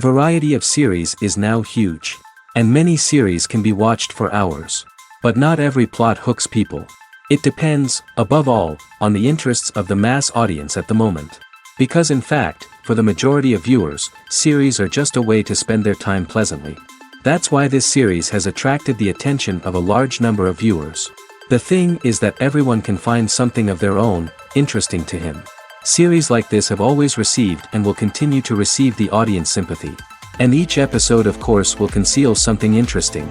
variety of series is now huge. And many series can be watched for hours. But not every plot hooks people. It depends, above all, on the interests of the mass audience at the moment. Because in fact, for the majority of viewers, series are just a way to spend their time pleasantly. That's why this series has attracted the attention of a large number of viewers. The thing is that everyone can find something of their own, interesting to him. Series like this have always received and will continue to receive the audience sympathy. And each episode of course will conceal something interesting.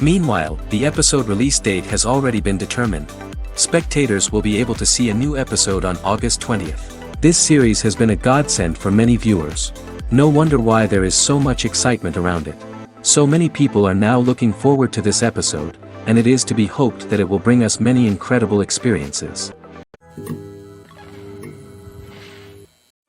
Meanwhile, the episode release date has already been determined. Spectators will be able to see a new episode on August 20th. This series has been a godsend for many viewers. No wonder why there is so much excitement around it. So many people are now looking forward to this episode, and it is to be hoped that it will bring us many incredible experiences.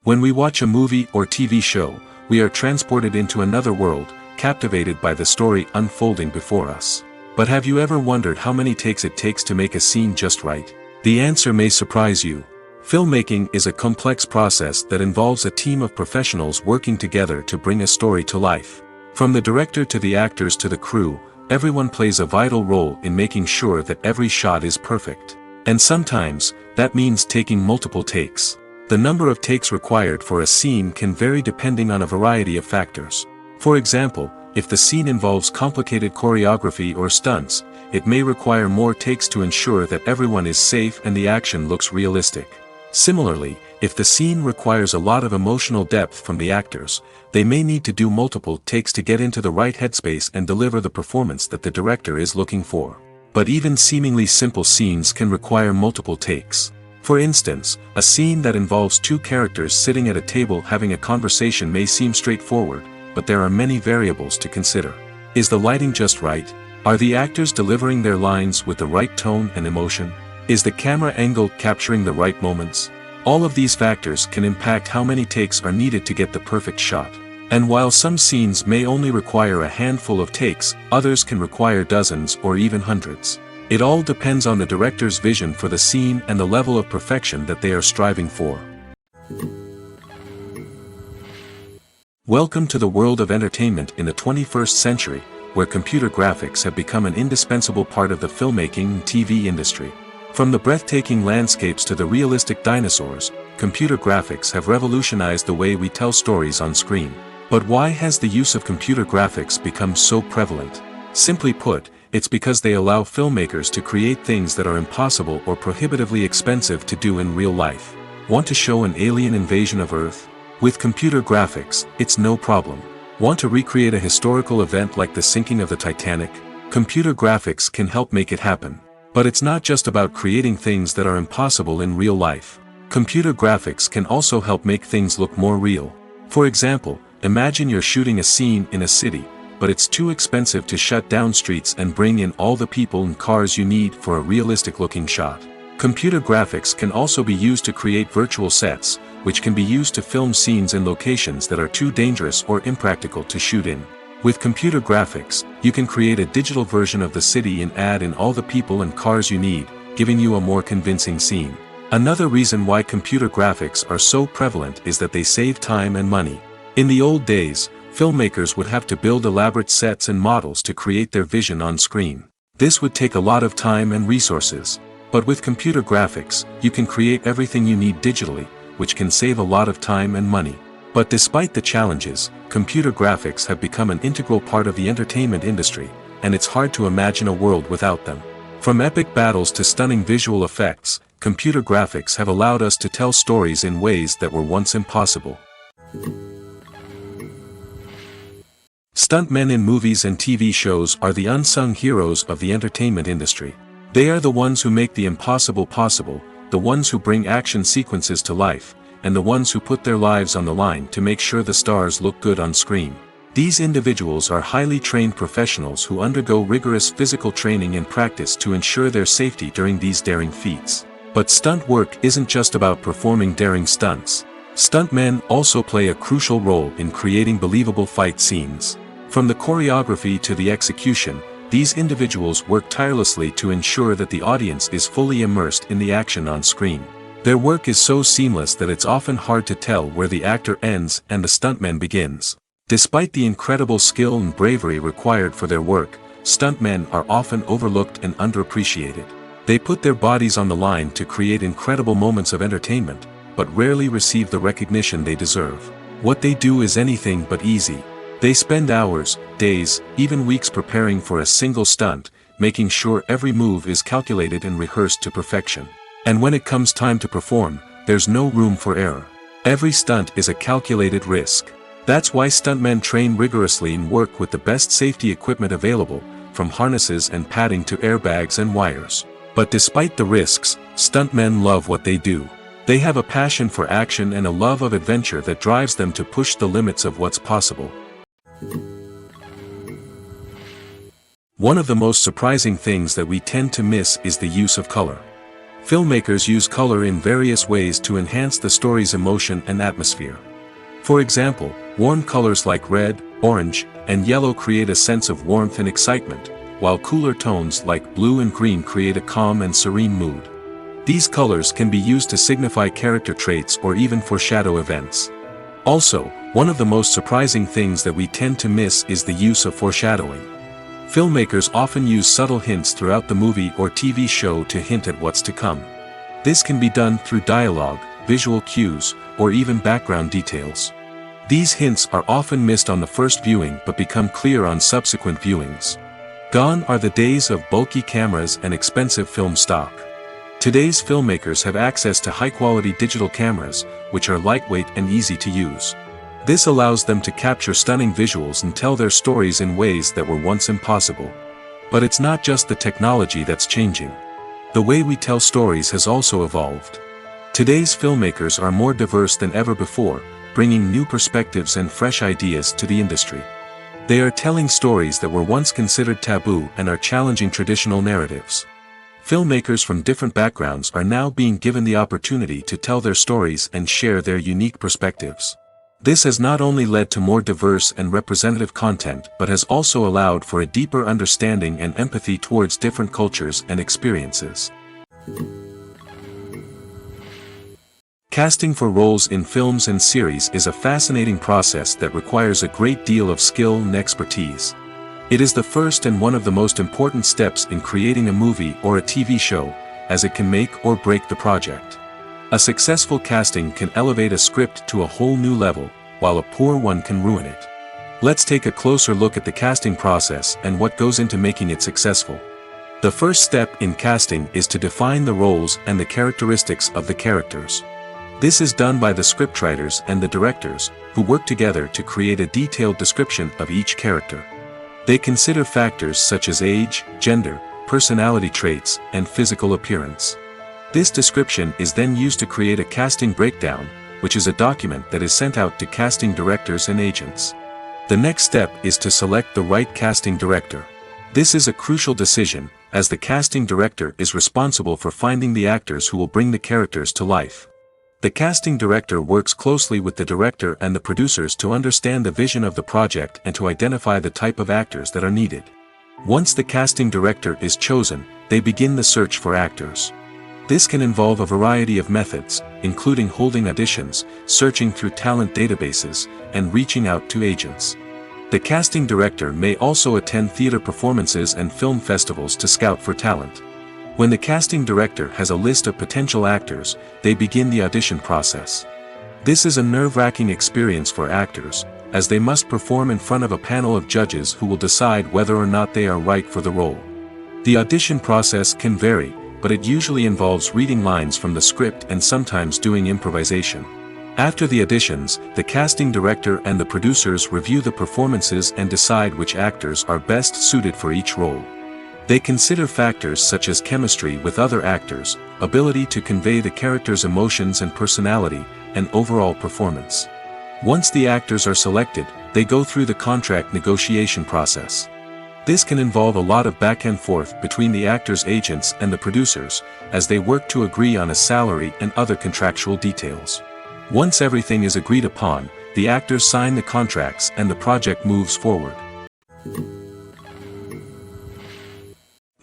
When we watch a movie or TV show, we are transported into another world, captivated by the story unfolding before us. But have you ever wondered how many takes it takes to make a scene just right? The answer may surprise you. Filmmaking is a complex process that involves a team of professionals working together to bring a story to life. From the director to the actors to the crew, everyone plays a vital role in making sure that every shot is perfect. And sometimes, that means taking multiple takes. The number of takes required for a scene can vary depending on a variety of factors. For example, if the scene involves complicated choreography or stunts, it may require more takes to ensure that everyone is safe and the action looks realistic. Similarly, if the scene requires a lot of emotional depth from the actors, they may need to do multiple takes to get into the right headspace and deliver the performance that the director is looking for. But even seemingly simple scenes can require multiple takes. For instance, a scene that involves two characters sitting at a table having a conversation may seem straightforward, but there are many variables to consider. Is the lighting just right? Are the actors delivering their lines with the right tone and emotion? Is the camera angle capturing the right moments? All of these factors can impact how many takes are needed to get the perfect shot. And while some scenes may only require a handful of takes, others can require dozens or even hundreds. It all depends on the director's vision for the scene and the level of perfection that they are striving for. Welcome to the world of entertainment in the 21st century, where computer graphics have become an indispensable part of the filmmaking and TV industry. From the breathtaking landscapes to the realistic dinosaurs, computer graphics have revolutionized the way we tell stories on screen. But why has the use of computer graphics become so prevalent? Simply put, it's because they allow filmmakers to create things that are impossible or prohibitively expensive to do in real life. Want to show an alien invasion of Earth? With computer graphics, it's no problem. Want to recreate a historical event like the sinking of the Titanic? Computer graphics can help make it happen. But it's not just about creating things that are impossible in real life. Computer graphics can also help make things look more real. For example, imagine you're shooting a scene in a city, but it's too expensive to shut down streets and bring in all the people and cars you need for a realistic-looking shot. Computer graphics can also be used to create virtual sets, which can be used to film scenes in locations that are too dangerous or impractical to shoot in. With computer graphics, you can create a digital version of the city and add in all the people and cars you need, giving you a more convincing scene. Another reason why computer graphics are so prevalent is that they save time and money. In the old days, filmmakers would have to build elaborate sets and models to create their vision on screen. This would take a lot of time and resources. But with computer graphics, you can create everything you need digitally, which can save a lot of time and money. But despite the challenges, computer graphics have become an integral part of the entertainment industry, and it's hard to imagine a world without them. From epic battles to stunning visual effects, computer graphics have allowed us to tell stories in ways that were once impossible. Stuntmen in movies and TV shows are the unsung heroes of the entertainment industry. They are the ones who make the impossible possible, the ones who bring action sequences to life, and the ones who put their lives on the line to make sure the stars look good on screen. These individuals are highly trained professionals who undergo rigorous physical training and practice to ensure their safety during these daring feats. But stunt work isn't just about performing daring stunts. Stuntmen also play a crucial role in creating believable fight scenes. From the choreography to the execution, these individuals work tirelessly to ensure that the audience is fully immersed in the action on screen. Their work is so seamless that it's often hard to tell where the actor ends and the stuntman begins. Despite the incredible skill and bravery required for their work, stuntmen are often overlooked and underappreciated. They put their bodies on the line to create incredible moments of entertainment, but rarely receive the recognition they deserve. What they do is anything but easy. They spend hours, days, even weeks preparing for a single stunt, making sure every move is calculated and rehearsed to perfection. And when it comes time to perform, there's no room for error. Every stunt is a calculated risk. That's why stuntmen train rigorously and work with the best safety equipment available, from harnesses and padding to airbags and wires. But despite the risks, stuntmen love what they do. They have a passion for action and a love of adventure that drives them to push the limits of what's possible. One of the most surprising things that we tend to miss is the use of color. Filmmakers use color in various ways to enhance the story's emotion and atmosphere. For example, warm colors like red, orange, and yellow create a sense of warmth and excitement, while cooler tones like blue and green create a calm and serene mood. These colors can be used to signify character traits or even foreshadow events. Also, one of the most surprising things that we tend to miss is the use of foreshadowing. Filmmakers often use subtle hints throughout the movie or TV show to hint at what's to come. This can be done through dialogue, visual cues, or even background details. These hints are often missed on the first viewing but become clear on subsequent viewings. Gone are the days of bulky cameras and expensive film stock. Today's filmmakers have access to high-quality digital cameras, which are lightweight and easy to use. This allows them to capture stunning visuals and tell their stories in ways that were once impossible. But it's not just the technology that's changing. The way we tell stories has also evolved. Today's filmmakers are more diverse than ever before, bringing new perspectives and fresh ideas to the industry. They are telling stories that were once considered taboo and are challenging traditional narratives. Filmmakers from different backgrounds are now being given the opportunity to tell their stories and share their unique perspectives. This has not only led to more diverse and representative content but has also allowed for a deeper understanding and empathy towards different cultures and experiences. Casting for roles in films and series is a fascinating process that requires a great deal of skill and expertise. It is the first and one of the most important steps in creating a movie or a TV show, as it can make or break the project. A successful casting can elevate a script to a whole new level, while a poor one can ruin it. Let's take a closer look at the casting process and what goes into making it successful. The first step in casting is to define the roles and the characteristics of the characters. This is done by the scriptwriters and the directors, who work together to create a detailed description of each character. They consider factors such as age, gender, personality traits, and physical appearance. This description is then used to create a casting breakdown, which is a document that is sent out to casting directors and agents. The next step is to select the right casting director. This is a crucial decision, as the casting director is responsible for finding the actors who will bring the characters to life. The casting director works closely with the director and the producers to understand the vision of the project and to identify the type of actors that are needed. Once the casting director is chosen, they begin the search for actors. This can involve a variety of methods, including holding auditions, searching through talent databases, and reaching out to agents. The casting director may also attend theater performances and film festivals to scout for talent. When the casting director has a list of potential actors, they begin the audition process. This is a nerve-wracking experience for actors, as they must perform in front of a panel of judges who will decide whether or not they are right for the role. The audition process can vary, but it usually involves reading lines from the script and sometimes doing improvisation. After the auditions, the casting director and the producers review the performances and decide which actors are best suited for each role. They consider factors such as chemistry with other actors, ability to convey the character's emotions and personality, and overall performance. Once the actors are selected, they go through the contract negotiation process. This can involve a lot of back and forth between the actors' agents and the producers, as they work to agree on a salary and other contractual details. Once everything is agreed upon, the actors sign the contracts and the project moves forward.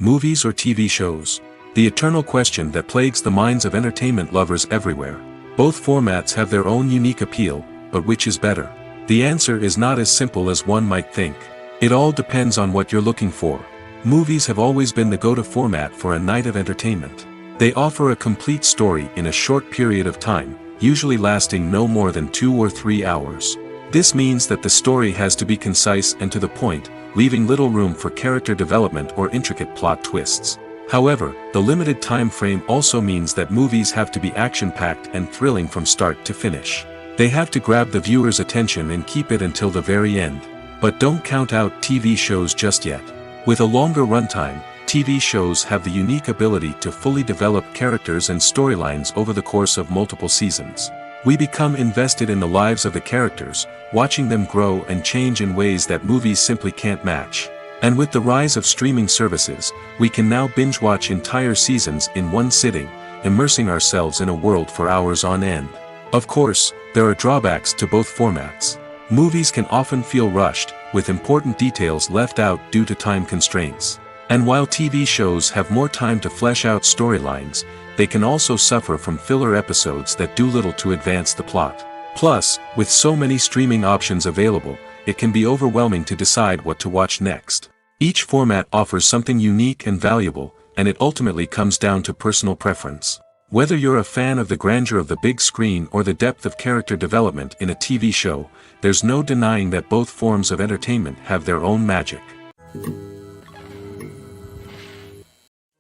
Movies or TV shows? The eternal question that plagues the minds of entertainment lovers everywhere. Both formats have their own unique appeal, but which is better? The answer is not as simple as one might think. It all depends on what you're looking for. Movies have always been the go-to format for a night of entertainment. They offer a complete story in a short period of time, usually lasting no more than 2 or 3 hours. This means that the story has to be concise and to the point, leaving little room for character development or intricate plot twists. However, the limited time frame also means that movies have to be action-packed and thrilling from start to finish. They have to grab the viewer's attention and keep it until the very end. But don't count out TV shows just yet. With a longer runtime, TV shows have the unique ability to fully develop characters and storylines over the course of multiple seasons. We become invested in the lives of the characters, watching them grow and change in ways that movies simply can't match. And with the rise of streaming services, we can now binge-watch entire seasons in one sitting, immersing ourselves in a world for hours on end. Of course, there are drawbacks to both formats. Movies can often feel rushed, with important details left out due to time constraints. And while TV shows have more time to flesh out storylines, they can also suffer from filler episodes that do little to advance the plot. Plus, with so many streaming options available, it can be overwhelming to decide what to watch next. Each format offers something unique and valuable, and it ultimately comes down to personal preference. Whether you're a fan of the grandeur of the big screen or the depth of character development in a TV show, there's no denying that both forms of entertainment have their own magic.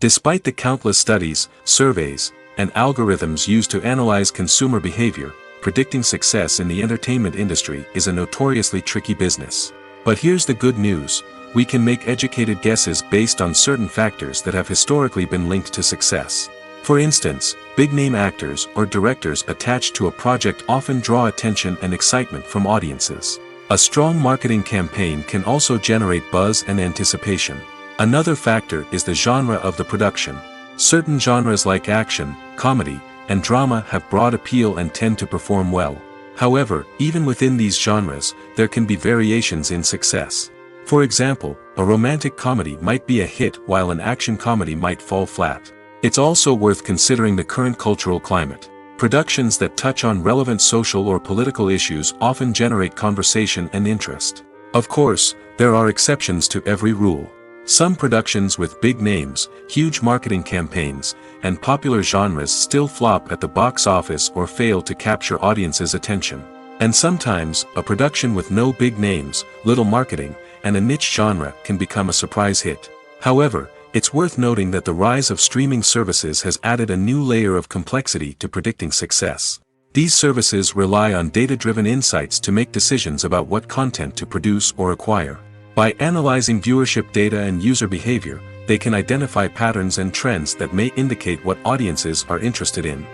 Despite the countless studies, surveys, and algorithms used to analyze consumer behavior, predicting success in the entertainment industry is a notoriously tricky business. But here's the good news: we can make educated guesses based on certain factors that have historically been linked to success. For instance, big-name actors or directors attached to a project often draw attention and excitement from audiences. A strong marketing campaign can also generate buzz and anticipation. Another factor is the genre of the production. Certain genres like action, comedy, and drama have broad appeal and tend to perform well. However, even within these genres, there can be variations in success. For example, a romantic comedy might be a hit while an action comedy might fall flat. It's also worth considering the current cultural climate. Productions that touch on relevant social or political issues often generate conversation and interest. Of course, there are exceptions to every rule. Some productions with big names, huge marketing campaigns, and popular genres still flop at the box office or fail to capture audiences' attention. And sometimes, a production with no big names, little marketing, and a niche genre can become a surprise hit. However, it's worth noting that the rise of streaming services has added a new layer of complexity to predicting success. These services rely on data-driven insights to make decisions about what content to produce or acquire. By analyzing viewership data and user behavior, they can identify patterns and trends that may indicate what audiences are interested in.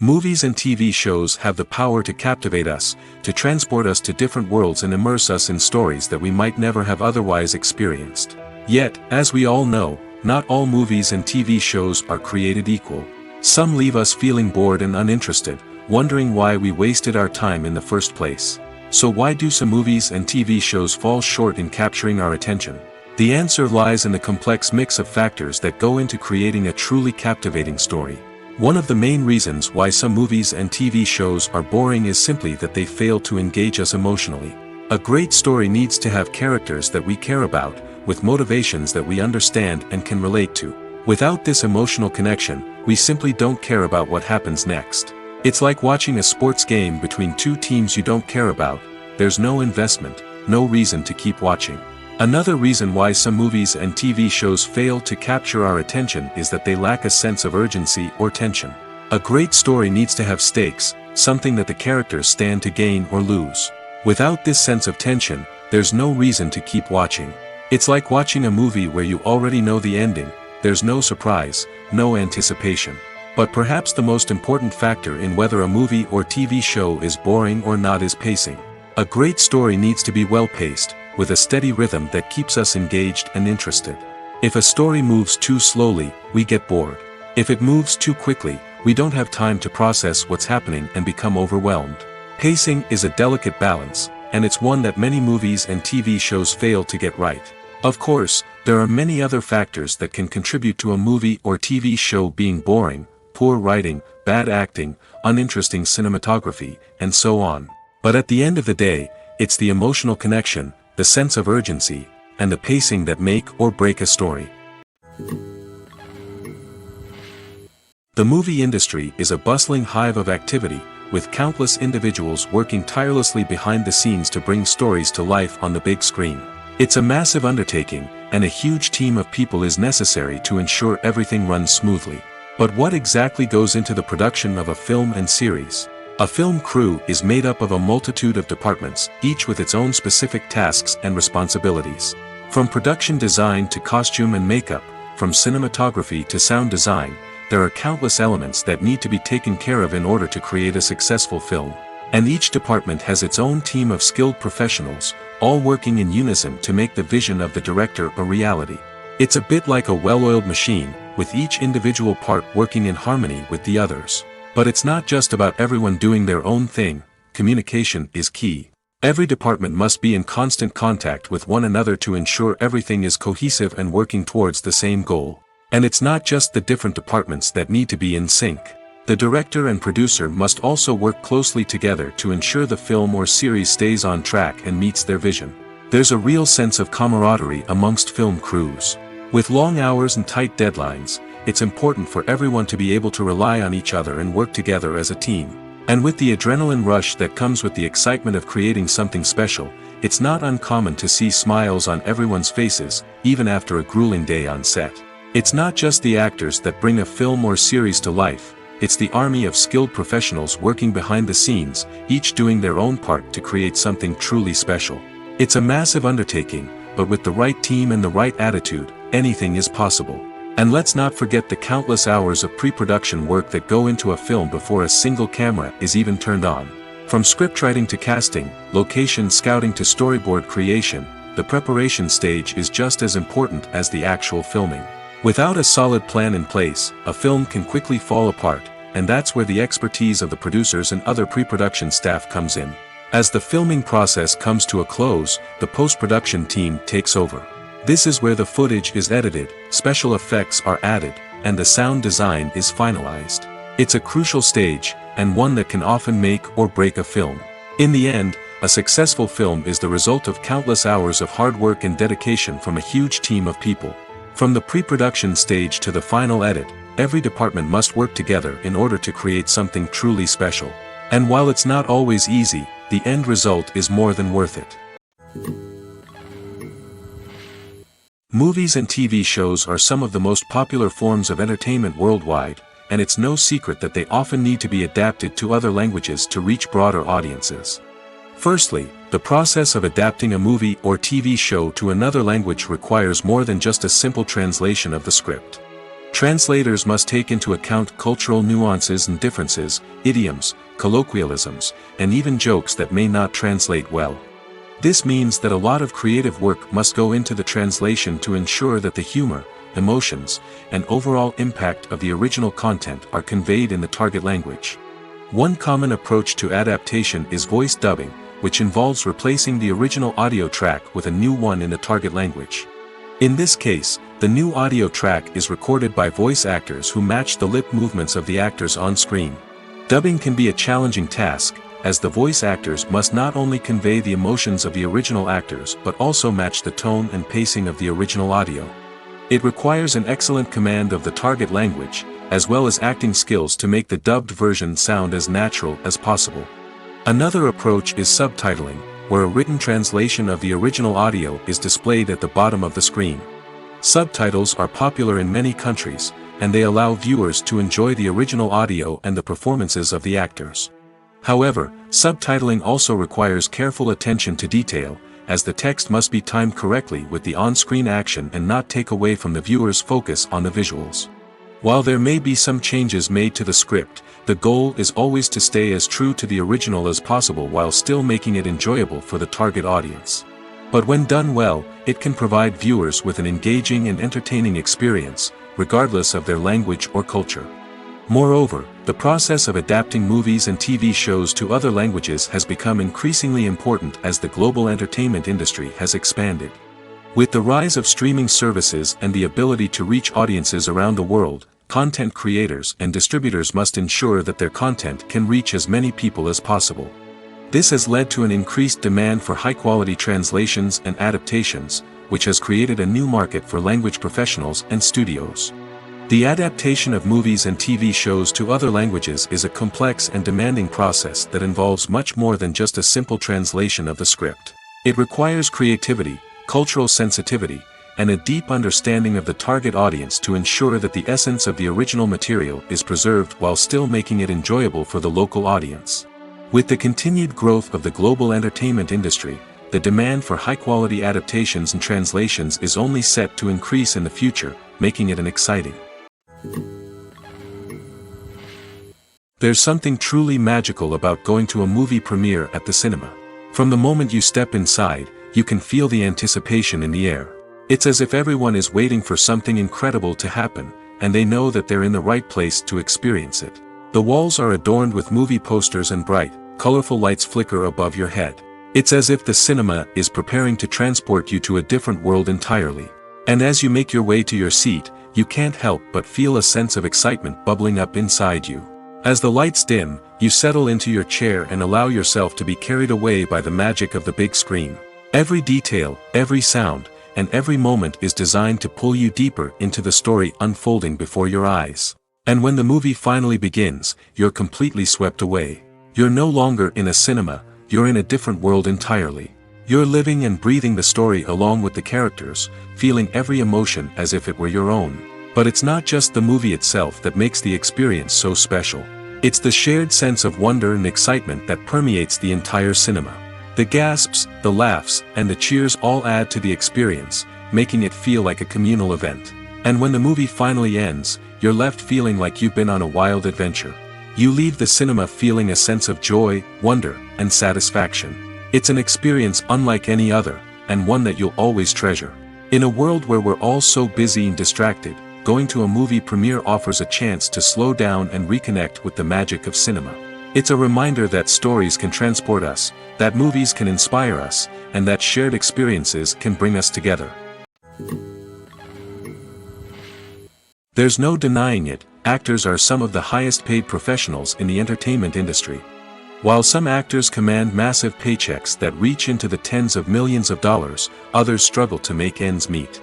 Movies and TV shows have the power to captivate us, to transport us to different worlds and immerse us in stories that we might never have otherwise experienced. Yet, as we all know, not all movies and TV shows are created equal. Some leave us feeling bored and uninterested, wondering why we wasted our time in the first place. So why do some movies and TV shows fall short in capturing our attention? The answer lies in the complex mix of factors that go into creating a truly captivating story. One of the main reasons why some movies and TV shows are boring is simply that they fail to engage us emotionally. A great story needs to have characters that we care about, with motivations that we understand and can relate to. Without this emotional connection, we simply don't care about what happens next. It's like watching a sports game between two teams you don't care about. There's no investment, no reason to keep watching. Another reason why some movies and TV shows fail to capture our attention is that they lack a sense of urgency or tension. A great story needs to have stakes, something that the characters stand to gain or lose. Without this sense of tension, there's no reason to keep watching. It's like watching a movie where you already know the ending. There's no surprise, no anticipation. But perhaps the most important factor in whether a movie or TV show is boring or not is pacing. A great story needs to be well-paced, with a steady rhythm that keeps us engaged and interested. If a story moves too slowly, we get bored. If it moves too quickly, we don't have time to process what's happening and become overwhelmed. Pacing is a delicate balance, and it's one that many movies and TV shows fail to get right. Of course, there are many other factors that can contribute to a movie or TV show being boring: poor writing, bad acting, uninteresting cinematography, and so on. But at the end of the day, it's the emotional connection, the sense of urgency, and the pacing that make or break a story. The movie industry is a bustling hive of activity, with countless individuals working tirelessly behind the scenes to bring stories to life on the big screen. It's a massive undertaking, and a huge team of people is necessary to ensure everything runs smoothly. But what exactly goes into the production of a film and series? A film crew is made up of a multitude of departments, each with its own specific tasks and responsibilities. From production design to costume and makeup, from cinematography to sound design, there are countless elements that need to be taken care of in order to create a successful film. And each department has its own team of skilled professionals, all working in unison to make the vision of the director a reality. It's a bit like a well-oiled machine, with each individual part working in harmony with the others. But it's not just about everyone doing their own thing. Communication is key. Every department must be in constant contact with one another to ensure everything is cohesive and working towards the same goal. And it's not just the different departments that need to be in sync. The director and producer must also work closely together to ensure the film or series stays on track and meets their vision. There's a real sense of camaraderie amongst film crews. With long hours and tight deadlines, it's important for everyone to be able to rely on each other and work together as a team. And with the adrenaline rush that comes with the excitement of creating something special, it's not uncommon to see smiles on everyone's faces, even after a grueling day on set. It's not just the actors that bring a film or series to life, it's the army of skilled professionals working behind the scenes, each doing their own part to create something truly special. It's a massive undertaking, but with the right team and the right attitude, anything is possible. And let's not forget the countless hours of pre-production work that go into a film before a single camera is even turned on. From scriptwriting to casting, location scouting to storyboard creation, the preparation stage is just as important as the actual filming. Without a solid plan in place, a film can quickly fall apart, and that's where the expertise of the producers and other pre-production staff comes in. As the filming process comes to a close, the post-production team takes over. This is where the footage is edited, special effects are added, and the sound design is finalized. It's a crucial stage, and one that can often make or break a film. In the end, a successful film is the result of countless hours of hard work and dedication from a huge team of people. From the pre-production stage to the final edit, every department must work together in order to create something truly special. And while it's not always easy, the end result is more than worth it. Movies and TV shows are some of the most popular forms of entertainment worldwide, and it's no secret that they often need to be adapted to other languages to reach broader audiences. Firstly, the process of adapting a movie or TV show to another language requires more than just a simple translation of the script. Translators must take into account cultural nuances and differences, idioms, colloquialisms, and even jokes that may not translate well. This means that a lot of creative work must go into the translation to ensure that the humor, emotions, and overall impact of the original content are conveyed in the target language. One common approach to adaptation is voice dubbing, which involves replacing the original audio track with a new one in the target language. In this case, the new audio track is recorded by voice actors who match the lip movements of the actors on screen. Dubbing can be a challenging task, as the voice actors must not only convey the emotions of the original actors but also match the tone and pacing of the original audio. It requires an excellent command of the target language, as well as acting skills to make the dubbed version sound as natural as possible. Another approach is subtitling, where a written translation of the original audio is displayed at the bottom of the screen. Subtitles are popular in many countries, and they allow viewers to enjoy the original audio and the performances of the actors. However, subtitling also requires careful attention to detail, as the text must be timed correctly with the on-screen action and not take away from the viewer's focus on the visuals. While there may be some changes made to the script, the goal is always to stay as true to the original as possible while still making it enjoyable for the target audience. But when done well, it can provide viewers with an engaging and entertaining experience, regardless of their language or culture. Moreover, the process of adapting movies and TV shows to other languages has become increasingly important as the global entertainment industry has expanded. With the rise of streaming services and the ability to reach audiences around the world, content creators and distributors must ensure that their content can reach as many people as possible. This has led to an increased demand for high-quality translations and adaptations, which has created a new market for language professionals and studios. The adaptation of movies and TV shows to other languages is a complex and demanding process that involves much more than just a simple translation of the script. It requires creativity, cultural sensitivity, and a deep understanding of the target audience to ensure that the essence of the original material is preserved while still making it enjoyable for the local audience. With the continued growth of the global entertainment industry, the demand for high-quality adaptations and translations is only set to increase in the future, making it an exciting. There's something truly magical about going to a movie premiere at the cinema. From the moment you step inside, you can feel the anticipation in the air. It's as if everyone is waiting for something incredible to happen, and they know that they're in the right place to experience it. The walls are adorned with movie posters and bright, colorful lights flicker above your head. It's as if the cinema is preparing to transport you to a different world entirely. And as you make your way to your seat, you can't help but feel a sense of excitement bubbling up inside you. As the lights dim, you settle into your chair and allow yourself to be carried away by the magic of the big screen. Every detail, every sound, and every moment is designed to pull you deeper into the story unfolding before your eyes. And when the movie finally begins, you're completely swept away. You're no longer in a cinema, you're in a different world entirely. You're living and breathing the story along with the characters, feeling every emotion as if it were your own. But it's not just the movie itself that makes the experience so special. It's the shared sense of wonder and excitement that permeates the entire cinema. The gasps, the laughs, and the cheers all add to the experience, making it feel like a communal event. And when the movie finally ends, you're left feeling like you've been on a wild adventure. You leave the cinema feeling a sense of joy, wonder, and satisfaction. It's an experience unlike any other, and one that you'll always treasure. In a world where we're all so busy and distracted, going to a movie premiere offers a chance to slow down and reconnect with the magic of cinema. It's a reminder that stories can transport us, that movies can inspire us, and that shared experiences can bring us together. There's no denying it, actors are some of the highest paid professionals in the entertainment industry. While some actors command massive paychecks that reach into the tens of millions of dollars, others struggle to make ends meet.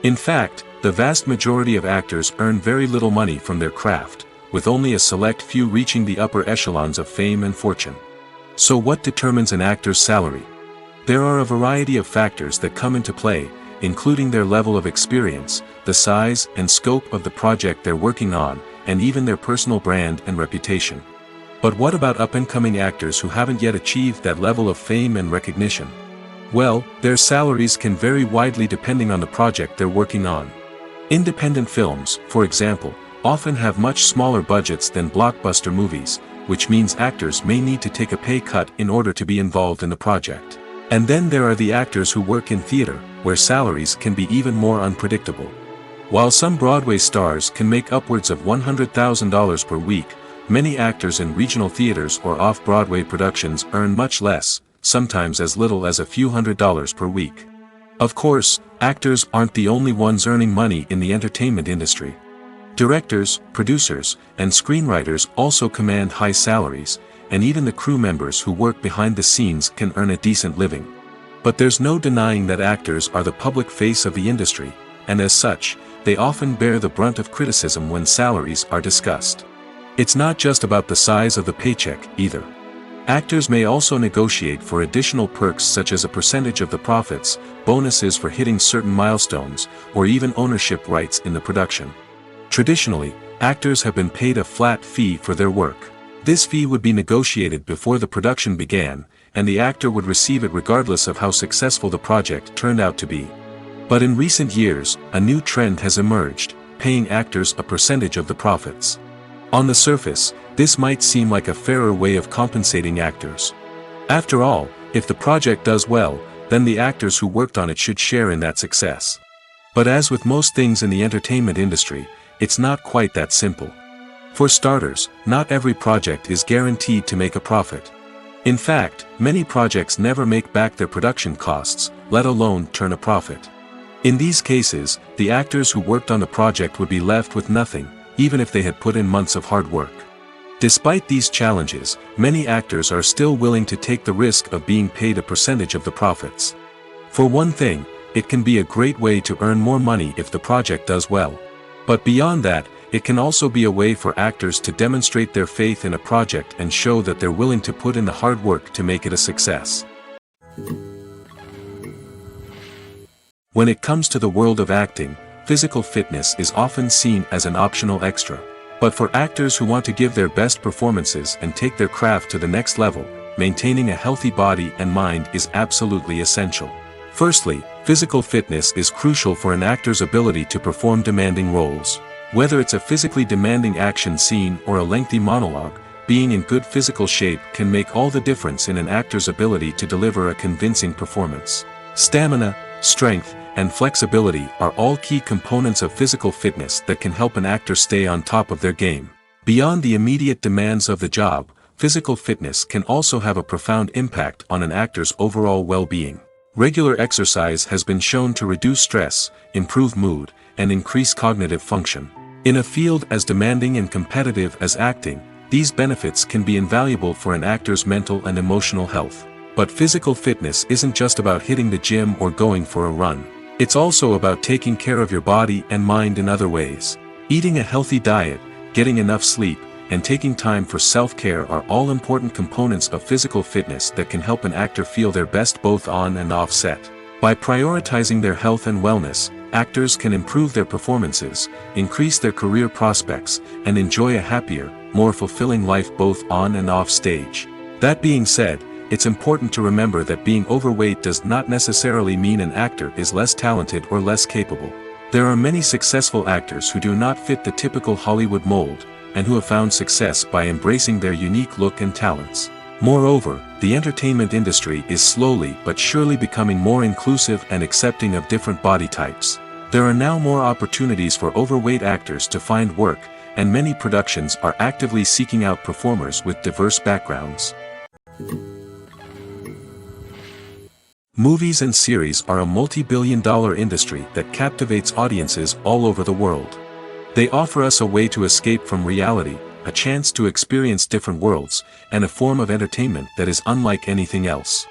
In fact, the vast majority of actors earn very little money from their craft, with only a select few reaching the upper echelons of fame and fortune. So what determines an actor's salary? There are a variety of factors that come into play, including their level of experience, the size and scope of the project they're working on, and even their personal brand and reputation. But what about up-and-coming actors who haven't yet achieved that level of fame and recognition? Well, their salaries can vary widely depending on the project they're working on. Independent films, for example, often have much smaller budgets than blockbuster movies, which means actors may need to take a pay cut in order to be involved in the project. And then there are the actors who work in theater, where salaries can be even more unpredictable. While some Broadway stars can make upwards of $100,000 per week, many actors in regional theaters or off-Broadway productions earn much less, sometimes as little as a few $100s per week. Of course, actors aren't the only ones earning money in the entertainment industry. Directors, producers, and screenwriters also command high salaries, and even the crew members who work behind the scenes can earn a decent living. But there's no denying that actors are the public face of the industry, and as such, they often bear the brunt of criticism when salaries are discussed. It's not just about the size of the paycheck, either. Actors may also negotiate for additional perks such as a percentage of the profits, bonuses for hitting certain milestones, or even ownership rights in the production. Traditionally, actors have been paid a flat fee for their work. This fee would be negotiated before the production began, and the actor would receive it regardless of how successful the project turned out to be. But in recent years, a new trend has emerged, paying actors a percentage of the profits. On the surface, this might seem like a fairer way of compensating actors. After all, if the project does well, then the actors who worked on it should share in that success. But as with most things in the entertainment industry, it's not quite that simple. For starters, not every project is guaranteed to make a profit. In fact, many projects never make back their production costs, let alone turn a profit. In these cases, the actors who worked on the project would be left with nothing, even if they had put in months of hard work. Despite these challenges, many actors are still willing to take the risk of being paid a percentage of the profits. For one thing, it can be a great way to earn more money if the project does well. But beyond that, it can also be a way for actors to demonstrate their faith in a project and show that they're willing to put in the hard work to make it a success. When it comes to the world of acting, physical fitness is often seen as an optional extra. But for actors who want to give their best performances and take their craft to the next level, maintaining a healthy body and mind is absolutely essential. Firstly, physical fitness is crucial for an actor's ability to perform demanding roles. Whether it's a physically demanding action scene or a lengthy monologue, being in good physical shape can make all the difference in an actor's ability to deliver a convincing performance. Stamina, strength, and flexibility are all key components of physical fitness that can help an actor stay on top of their game. Beyond the immediate demands of the job, physical fitness can also have a profound impact on an actor's overall well-being. Regular exercise has been shown to reduce stress, improve mood, and increase cognitive function. In a field as demanding and competitive as acting, these benefits can be invaluable for an actor's mental and emotional health. But physical fitness isn't just about hitting the gym or going for a run. It's also about taking care of your body and mind in other ways. Eating a healthy diet, getting enough sleep, and taking time for self-care are all important components of physical fitness that can help an actor feel their best both on and off set. By prioritizing their health and wellness, actors can improve their performances, increase their career prospects, and enjoy a happier, more fulfilling life both on and off stage. That being said, it's important to remember that being overweight does not necessarily mean an actor is less talented or less capable. There are many successful actors who do not fit the typical Hollywood mold, and who have found success by embracing their unique look and talents. Moreover, the entertainment industry is slowly but surely becoming more inclusive and accepting of different body types. There are now more opportunities for overweight actors to find work, and many productions are actively seeking out performers with diverse backgrounds. Movies and series are a multi-billion-dollar industry that captivates audiences all over the world. They offer us a way to escape from reality, a chance to experience different worlds, and a form of entertainment that is unlike anything else.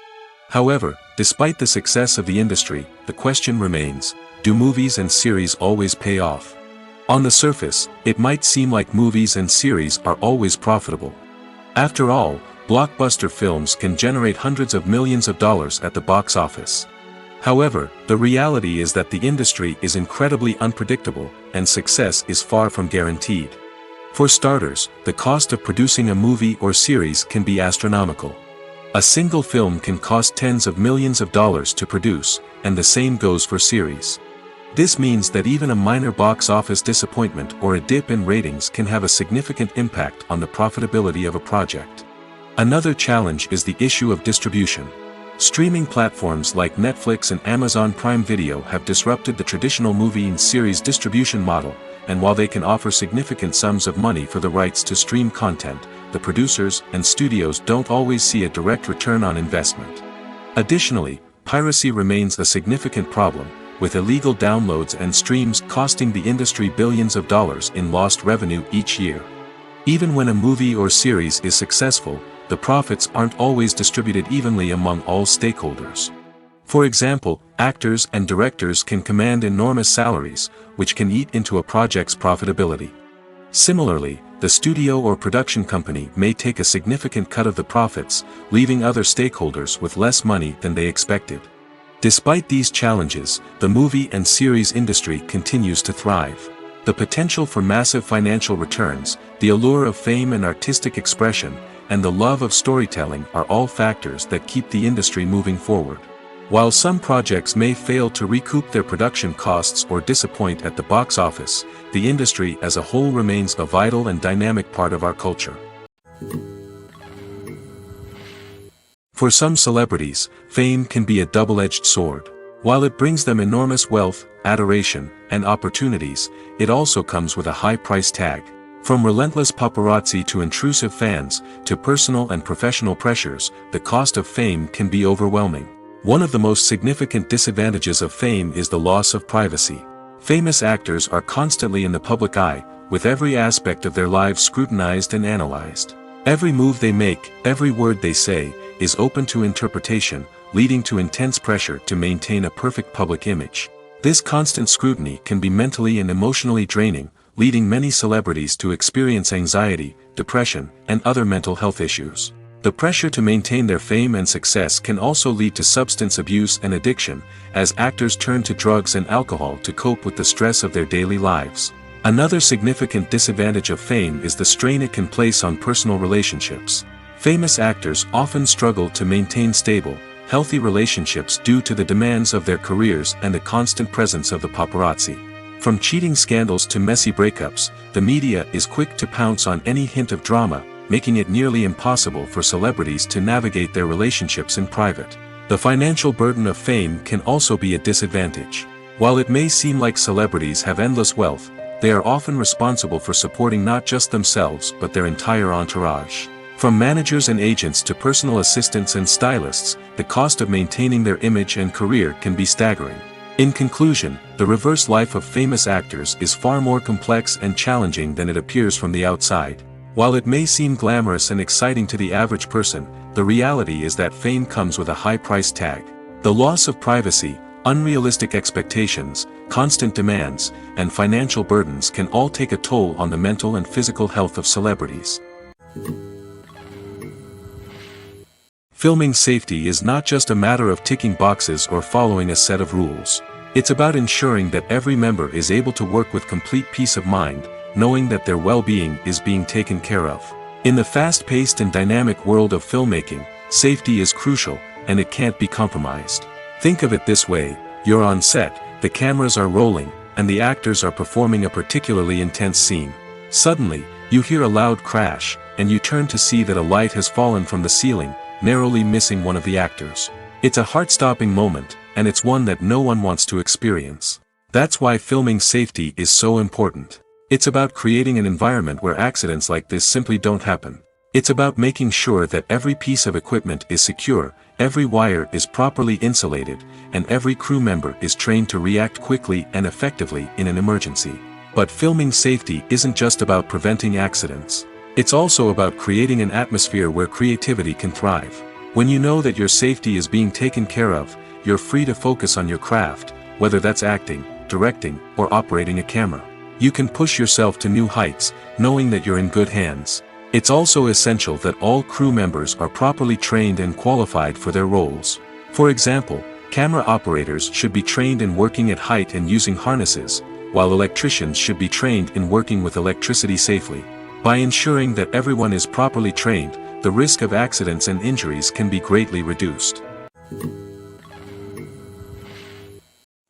However, despite the success of the industry, the question remains, do movies and series always pay off? On the surface, it might seem like movies and series are always profitable. After all, blockbuster films can generate hundreds of millions of dollars at the box office. However, the reality is that the industry is incredibly unpredictable, and success is far from guaranteed. For starters, the cost of producing a movie or series can be astronomical. A single film can cost tens of millions of dollars to produce, and the same goes for series. This means that even a minor box office disappointment or a dip in ratings can have a significant impact on the profitability of a project. Another challenge is the issue of distribution. Streaming platforms like Netflix and Amazon Prime Video have disrupted the traditional movie and series distribution model, and while they can offer significant sums of money for the rights to stream content, the producers and studios don't always see a direct return on investment. Additionally, piracy remains a significant problem, with illegal downloads and streams costing the industry billions of dollars in lost revenue each year. Even when a movie or series is successful, the profits aren't always distributed evenly among all stakeholders. For example, actors and directors can command enormous salaries, which can eat into a project's profitability. Similarly, the studio or production company may take a significant cut of the profits, leaving other stakeholders with less money than they expected. Despite these challenges, the movie and series industry continues to thrive. The potential for massive financial returns, the allure of fame and artistic expression, and the love of storytelling are all factors that keep the industry moving forward. While some projects may fail to recoup their production costs or disappoint at the box office, the industry as a whole remains a vital and dynamic part of our culture. For some celebrities, fame can be a double-edged sword. While it brings them enormous wealth, adoration, and opportunities, it also comes with a high price tag. From relentless paparazzi to intrusive fans, to personal and professional pressures, the cost of fame can be overwhelming. One of the most significant disadvantages of fame is the loss of privacy. Famous actors are constantly in the public eye, with every aspect of their lives scrutinized and analyzed. Every move they make, every word they say, is open to interpretation, leading to intense pressure to maintain a perfect public image. This constant scrutiny can be mentally and emotionally draining, leading many celebrities to experience anxiety, depression, and other mental health issues. The pressure to maintain their fame and success can also lead to substance abuse and addiction, as actors turn to drugs and alcohol to cope with the stress of their daily lives. Another significant disadvantage of fame is the strain it can place on personal relationships. Famous actors often struggle to maintain stable, healthy relationships due to the demands of their careers and the constant presence of the paparazzi. From cheating scandals to messy breakups, the media is quick to pounce on any hint of drama, making it nearly impossible for celebrities to navigate their relationships in private. The financial burden of fame can also be a disadvantage. While it may seem like celebrities have endless wealth, they are often responsible for supporting not just themselves but their entire entourage. From managers and agents to personal assistants and stylists, the cost of maintaining their image and career can be staggering. In conclusion, the reverse life of famous actors is far more complex and challenging than it appears from the outside. While it may seem glamorous and exciting to the average person, the reality is that fame comes with a high price tag. The loss of privacy, unrealistic expectations, constant demands, and financial burdens can all take a toll on the mental and physical health of celebrities. Filming safety is not just a matter of ticking boxes or following a set of rules. It's about ensuring that every member is able to work with complete peace of mind, knowing that their well-being is being taken care of. In the fast-paced and dynamic world of filmmaking, safety is crucial, and it can't be compromised. Think of it this way: you're on set, the cameras are rolling, and the actors are performing a particularly intense scene. Suddenly, you hear a loud crash, and you turn to see that a light has fallen from the ceiling, narrowly missing one of the actors. It's a heart-stopping moment, and it's one that no one wants to experience. That's why filming safety is so important. It's about creating an environment where accidents like this simply don't happen. It's about making sure that every piece of equipment is secure, every wire is properly insulated, and every crew member is trained to react quickly and effectively in an emergency. But filming safety isn't just about preventing accidents. It's also about creating an atmosphere where creativity can thrive. When you know that your safety is being taken care of, you're free to focus on your craft, whether that's acting, directing, or operating a camera. You can push yourself to new heights, knowing that you're in good hands. It's also essential that all crew members are properly trained and qualified for their roles. For example, camera operators should be trained in working at height and using harnesses, while electricians should be trained in working with electricity safely. By ensuring that everyone is properly trained, the risk of accidents and injuries can be greatly reduced.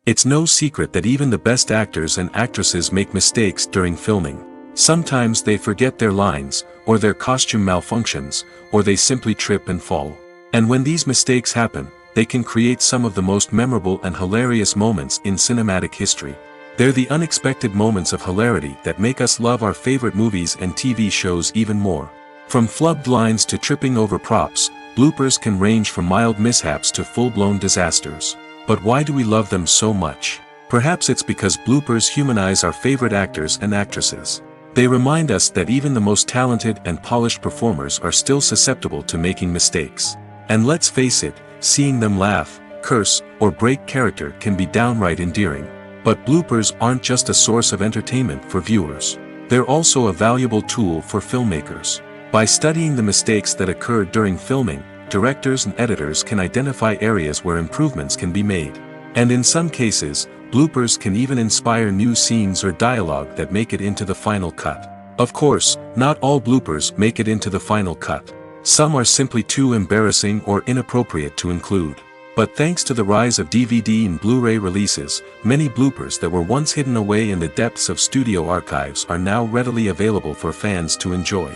It's no secret that even the best actors and actresses make mistakes during filming. Sometimes they forget their lines, or their costume malfunctions, or they simply trip and fall. And when these mistakes happen, they can create some of the most memorable and hilarious moments in cinematic history. They're the unexpected moments of hilarity that make us love our favorite movies and TV shows even more. From flubbed lines to tripping over props, bloopers can range from mild mishaps to full-blown disasters. But why do we love them so much? Perhaps it's because bloopers humanize our favorite actors and actresses. They remind us that even the most talented and polished performers are still susceptible to making mistakes. And let's face it, seeing them laugh, curse, or break character can be downright endearing. But bloopers aren't just a source of entertainment for viewers. They're also a valuable tool for filmmakers. By studying the mistakes that occurred during filming, directors and editors can identify areas where improvements can be made. And in some cases, bloopers can even inspire new scenes or dialogue that make it into the final cut. Of course, not all bloopers make it into the final cut. Some are simply too embarrassing or inappropriate to include. But thanks to the rise of DVD and Blu-ray releases, many bloopers that were once hidden away in the depths of studio archives are now readily available for fans to enjoy.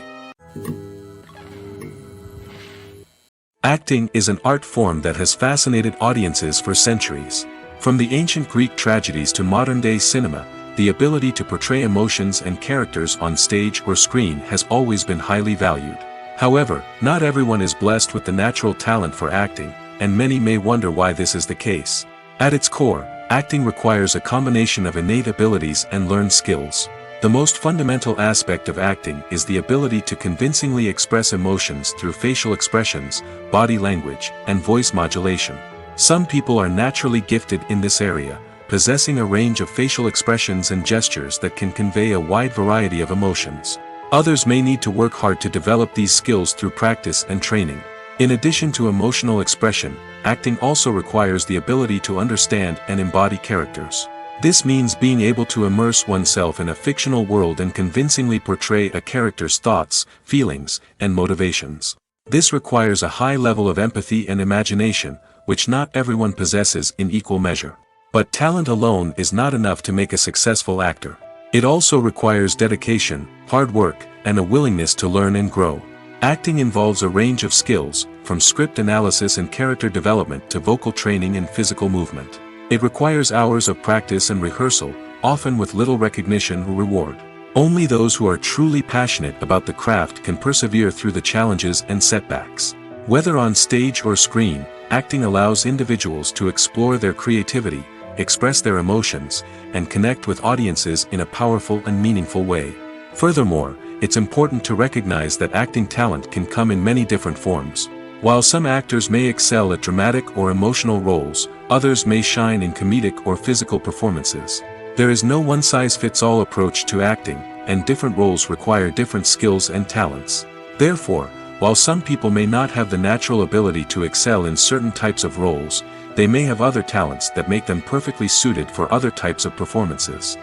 Acting is an art form that has fascinated audiences for centuries. From the ancient Greek tragedies to modern-day cinema, the ability to portray emotions and characters on stage or screen has always been highly valued. However, not everyone is blessed with the natural talent for acting, and many may wonder why this is the case. At its core, acting requires a combination of innate abilities and learned skills. The most fundamental aspect of acting is the ability to convincingly express emotions through facial expressions, body language, and voice modulation. Some people are naturally gifted in this area, possessing a range of facial expressions and gestures that can convey a wide variety of emotions. Others may need to work hard to develop these skills through practice and training. In addition to emotional expression, acting also requires the ability to understand and embody characters. This means being able to immerse oneself in a fictional world and convincingly portray a character's thoughts, feelings, and motivations. This requires a high level of empathy and imagination, which not everyone possesses in equal measure. But talent alone is not enough to make a successful actor. It also requires dedication, hard work, and a willingness to learn and grow. Acting involves a range of skills, from script analysis and character development to vocal training and physical movement. It requires hours of practice and rehearsal, often with little recognition or reward. Only those who are truly passionate about the craft can persevere through the challenges and setbacks. Whether on stage or screen, acting allows individuals to explore their creativity, express their emotions, and connect with audiences in a powerful and meaningful way. Furthermore, it's important to recognize that acting talent can come in many different forms. While some actors may excel at dramatic or emotional roles, others may shine in comedic or physical performances. There is no one-size-fits-all approach to acting, and different roles require different skills and talents. Therefore, while some people may not have the natural ability to excel in certain types of roles, they may have other talents that make them perfectly suited for other types of performances.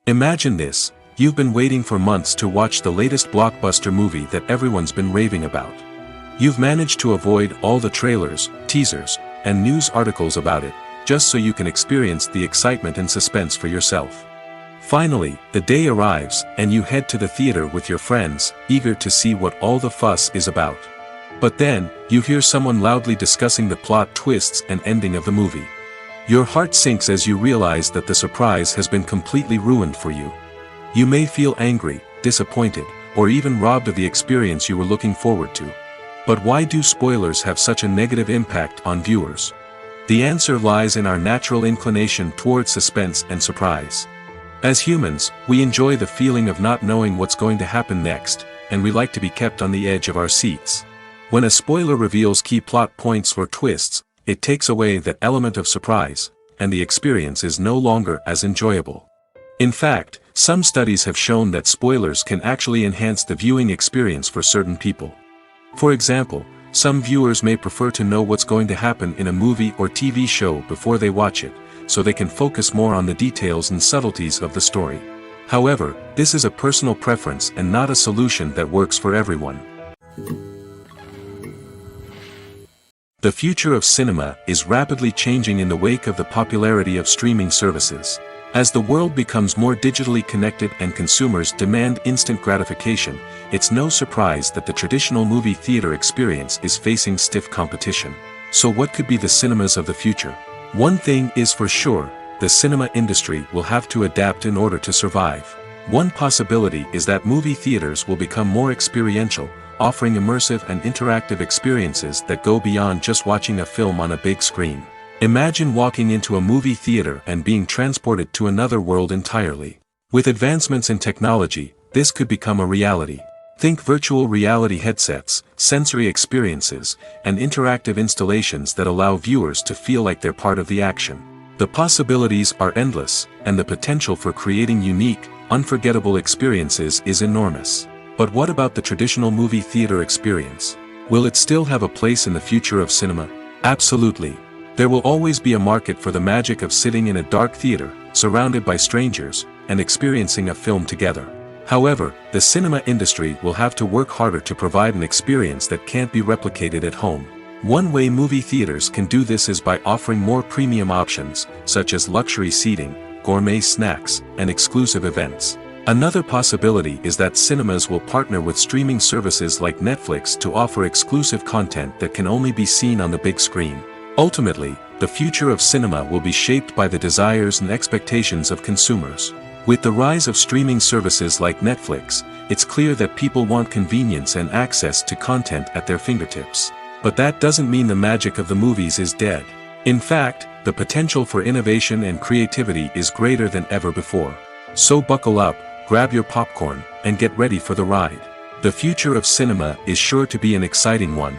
Imagine this: you've been waiting for months to watch the latest blockbuster movie that everyone's been raving about. You've managed to avoid all the trailers, teasers, and news articles about it, just so you can experience the excitement and suspense for yourself. Finally, the day arrives, and you head to the theater with your friends, eager to see what all the fuss is about. But then, you hear someone loudly discussing the plot twists and ending of the movie. Your heart sinks as you realize that the surprise has been completely ruined for you. You may feel angry, disappointed, or even robbed of the experience you were looking forward to. But why do spoilers have such a negative impact on viewers? The answer lies in our natural inclination toward suspense and surprise. As humans, we enjoy the feeling of not knowing what's going to happen next, and we like to be kept on the edge of our seats. When a spoiler reveals key plot points or twists, it takes away that element of surprise, and the experience is no longer as enjoyable. In fact, some studies have shown that spoilers can actually enhance the viewing experience for certain people. For example, some viewers may prefer to know what's going to happen in a movie or TV show before they watch it, so they can focus more on the details and subtleties of the story. However, this is a personal preference and not a solution that works for everyone. The future of cinema is rapidly changing in the wake of the popularity of streaming services. As the world becomes more digitally connected and consumers demand instant gratification, it's no surprise that the traditional movie theater experience is facing stiff competition. So what could be the cinemas of the future? One thing is for sure: the cinema industry will have to adapt in order to survive. One possibility is that movie theaters will become more experiential, offering immersive and interactive experiences that go beyond just watching a film on a big screen. Imagine walking into a movie theater and being transported to another world entirely. With advancements in technology, this could become a reality. Think virtual reality headsets, sensory experiences, and interactive installations that allow viewers to feel like they're part of the action. The possibilities are endless, and the potential for creating unique, unforgettable experiences is enormous. But what about the traditional movie theater experience? Will it still have a place in the future of cinema? Absolutely. There will always be a market for the magic of sitting in a dark theater, surrounded by strangers, and experiencing a film together. However, the cinema industry will have to work harder to provide an experience that can't be replicated at home. One way movie theaters can do this is by offering more premium options, such as luxury seating, gourmet snacks, and exclusive events. Another possibility is that cinemas will partner with streaming services like Netflix to offer exclusive content that can only be seen on the big screen. Ultimately, the future of cinema will be shaped by the desires and expectations of consumers. With the rise of streaming services like Netflix, it's clear that people want convenience and access to content at their fingertips. But that doesn't mean the magic of the movies is dead. In fact, The potential for innovation and creativity is greater than ever before. So buckle up, grab your popcorn, and get ready for the ride. The future of cinema is sure to be an exciting one.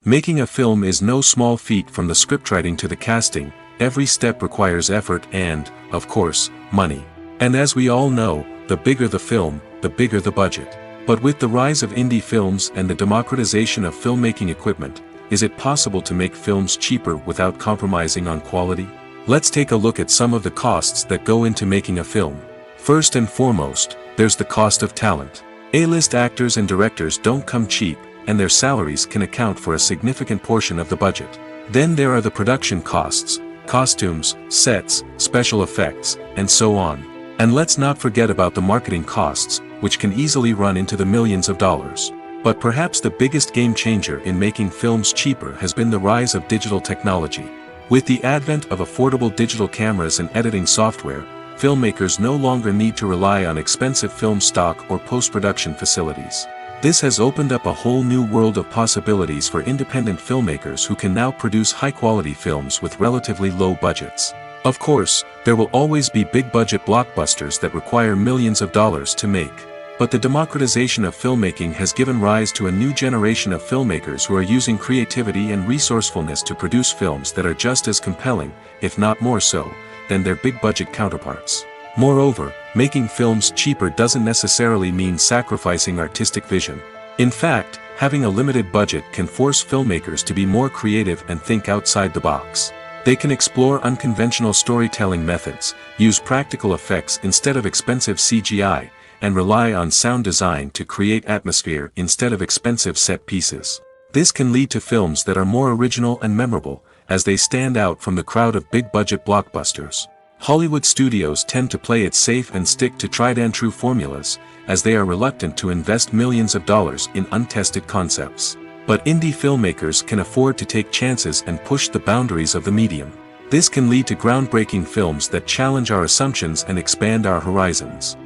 Making a film is no small feat. From the scriptwriting to the casting, every step requires effort and, of course, money. And as we all know, the bigger the film, the bigger the budget. But with the rise of indie films and the democratization of filmmaking equipment, is it possible to make films cheaper without compromising on quality? Let's take a look at some of the costs that go into making a film. First and foremost, there's the cost of talent. A-list actors and directors don't come cheap, and their salaries can account for a significant portion of the budget. Then there are the production costs, costumes, sets, special effects, and so on. And let's not forget about the marketing costs, which can easily run into the millions of dollars. But perhaps the biggest game changer in making films cheaper has been the rise of digital technology. With the advent of affordable digital cameras and editing software, filmmakers no longer need to rely on expensive film stock or post-production facilities. This has opened up a whole new world of possibilities for independent filmmakers who can now produce high-quality films with relatively low budgets. Of course, there will always be big-budget blockbusters that require millions of dollars to make. But the democratization of filmmaking has given rise to a new generation of filmmakers who are using creativity and resourcefulness to produce films that are just as compelling, if not more so, than their big-budget counterparts. Moreover, making films cheaper doesn't necessarily mean sacrificing artistic vision. In fact, having a limited budget can force filmmakers to be more creative and think outside the box. They can explore unconventional storytelling methods, use practical effects instead of expensive CGI, and rely on sound design to create atmosphere instead of expensive set pieces. This can lead to films that are more original and memorable, as they stand out from the crowd of big-budget blockbusters. Hollywood studios tend to play it safe and stick to tried-and-true formulas, as they are reluctant to invest millions of dollars in untested concepts. But indie filmmakers can afford to take chances and push the boundaries of the medium. This can lead to groundbreaking films that challenge our assumptions and expand our horizons.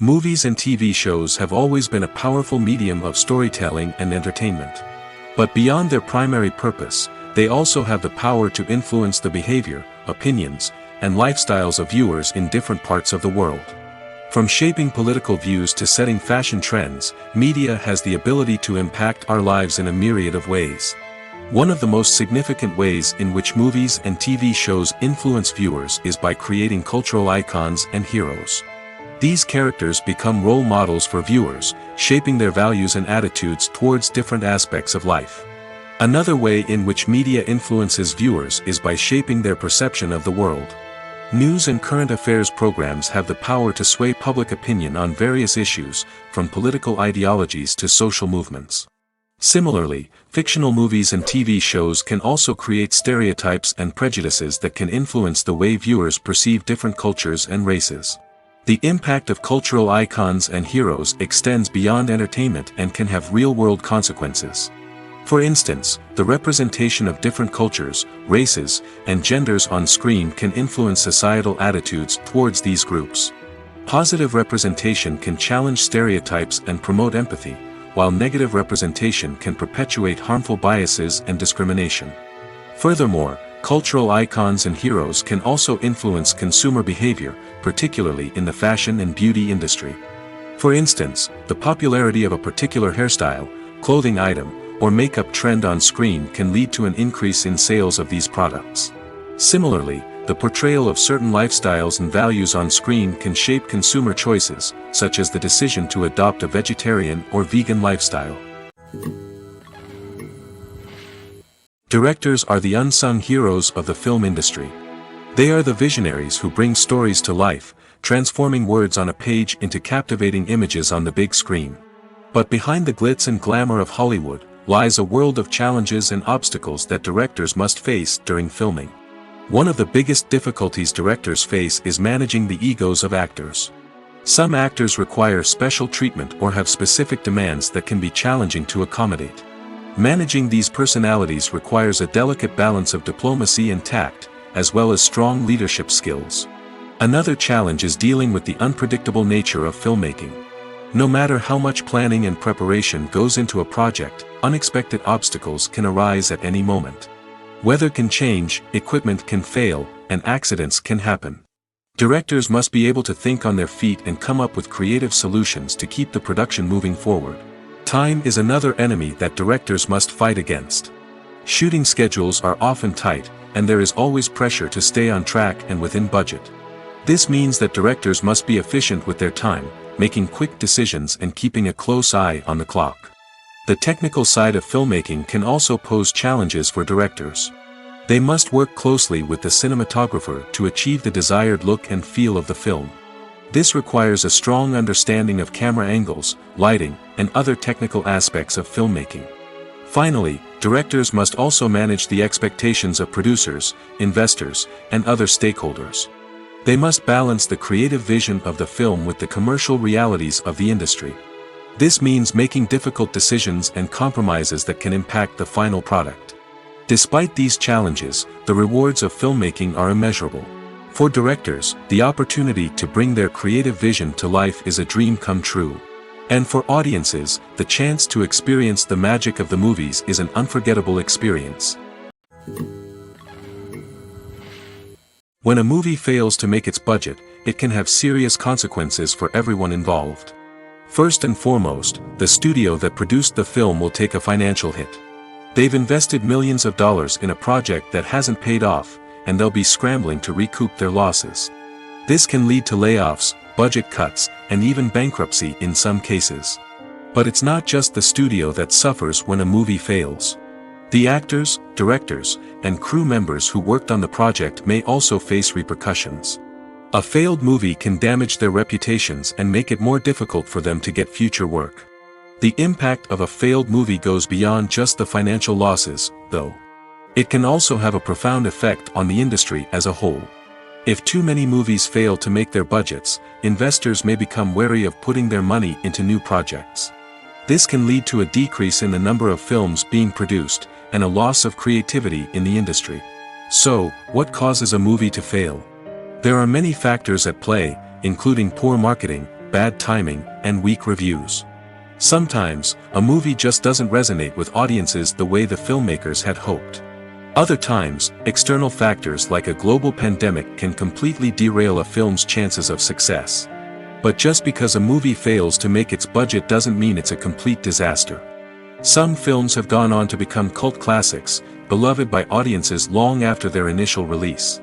Movies and TV shows have always been a powerful medium of storytelling and entertainment. But beyond their primary purpose, they also have the power to influence the behavior, opinions, and lifestyles of viewers in different parts of the world. From shaping political views to setting fashion trends, media has the ability to impact our lives in a myriad of ways. One of the most significant ways in which movies and TV shows influence viewers is by creating cultural icons and heroes. These characters become role models for viewers, shaping their values and attitudes towards different aspects of life. Another way in which media influences viewers is by shaping their perception of the world. News and current affairs programs have the power to sway public opinion on various issues, from political ideologies to social movements. Similarly, fictional movies and TV shows can also create stereotypes and prejudices that can influence the way viewers perceive different cultures and races. The impact of cultural icons and heroes extends beyond entertainment and can have real-world consequences. For instance, the representation of different cultures, races, and genders on screen can influence societal attitudes towards these groups. Positive representation can challenge stereotypes and promote empathy, while negative representation can perpetuate harmful biases and discrimination. Furthermore, cultural icons and heroes can also influence consumer behavior, particularly in the fashion and beauty industry. For instance, the popularity of a particular hairstyle, clothing item, or makeup trend on screen can lead to an increase in sales of these products. Similarly, the portrayal of certain lifestyles and values on screen can shape consumer choices, such as the decision to adopt a vegetarian or vegan lifestyle. Directors are the unsung heroes of the film industry. They are the visionaries who bring stories to life, transforming words on a page into captivating images on the big screen. But behind the glitz and glamour of Hollywood lies a world of challenges and obstacles that directors must face during filming. One of the biggest difficulties directors face is managing the egos of actors. Some actors require special treatment or have specific demands that can be challenging to accommodate. Managing these personalities requires a delicate balance of diplomacy and tact, as well as strong leadership skills. Another challenge is dealing with the unpredictable nature of filmmaking. No matter how much planning and preparation goes into a project, unexpected obstacles can arise at any moment. Weather can change, equipment can fail, and accidents can happen. Directors must be able to think on their feet and come up with creative solutions to keep the production moving forward. Time is another enemy that directors must fight against. Shooting schedules are often tight, and there is always pressure to stay on track and within budget. This means that directors must be efficient with their time, making quick decisions and keeping a close eye on the clock. The technical side of filmmaking can also pose challenges for directors. They must work closely with the cinematographer to achieve the desired look and feel of the film. This requires a strong understanding of camera angles, lighting, and other technical aspects of filmmaking. Finally, directors must also manage the expectations of producers, investors, and other stakeholders. They must balance the creative vision of the film with the commercial realities of the industry. This means making difficult decisions and compromises that can impact the final product. Despite these challenges, the rewards of filmmaking are immeasurable. For directors, the opportunity to bring their creative vision to life is a dream come true. And for audiences, the chance to experience the magic of the movies is an unforgettable experience. When a movie fails to make its budget, it can have serious consequences for everyone involved. First and foremost, the studio that produced the film will take a financial hit. They've invested millions of dollars in a project that hasn't paid off, and they'll be scrambling to recoup their losses. This can lead to layoffs, budget cuts, and even bankruptcy in some cases. But it's not just the studio that suffers when a movie fails. The actors, directors, and crew members who worked on the project may also face repercussions. A failed movie can damage their reputations and make it more difficult for them to get future work. The impact of a failed movie goes beyond just the financial losses, though. It can also have a profound effect on the industry as a whole. If too many movies fail to make their budgets, investors may become wary of putting their money into new projects. This can lead to a decrease in the number of films being produced, and a loss of creativity in the industry. So, what causes a movie to fail? There are many factors at play, including poor marketing, bad timing, and weak reviews. Sometimes, a movie just doesn't resonate with audiences the way the filmmakers had hoped. Other times, external factors like a global pandemic can completely derail a film's chances of success. But just because a movie fails to make its budget doesn't mean it's a complete disaster. Some films have gone on to become cult classics, beloved by audiences long after their initial release.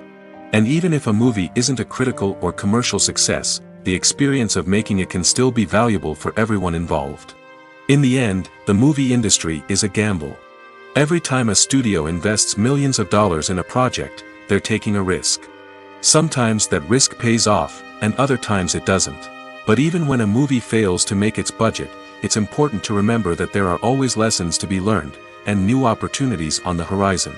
And even if a movie isn't a critical or commercial success, the experience of making it can still be valuable for everyone involved. In the end, the movie industry is a gamble. Every time a studio invests millions of dollars in a project, they're taking a risk. Sometimes that risk pays off, and other times it doesn't. But even when a movie fails to make its budget, it's important to remember that there are always lessons to be learned, and new opportunities on the horizon.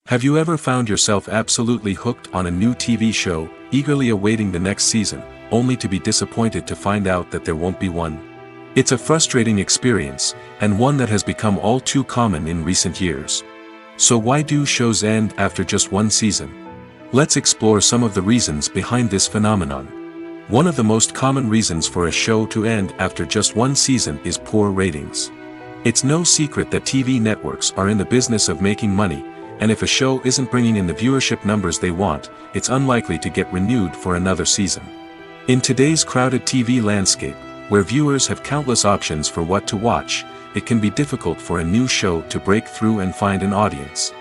Have you ever found yourself absolutely hooked on a new TV show, eagerly awaiting the next season, only to be disappointed to find out that there won't be one? It's a frustrating experience, and one that has become all too common in recent years. So why do shows end after just one season? Let's explore some of the reasons behind this phenomenon. One of the most common reasons for a show to end after just one season is poor ratings. It's no secret that TV networks are in the business of making money, and if a show isn't bringing in the viewership numbers they want, it's unlikely to get renewed for another season. In today's crowded TV landscape, where viewers have countless options for what to watch, it can be difficult for a new show to break through and find an audience.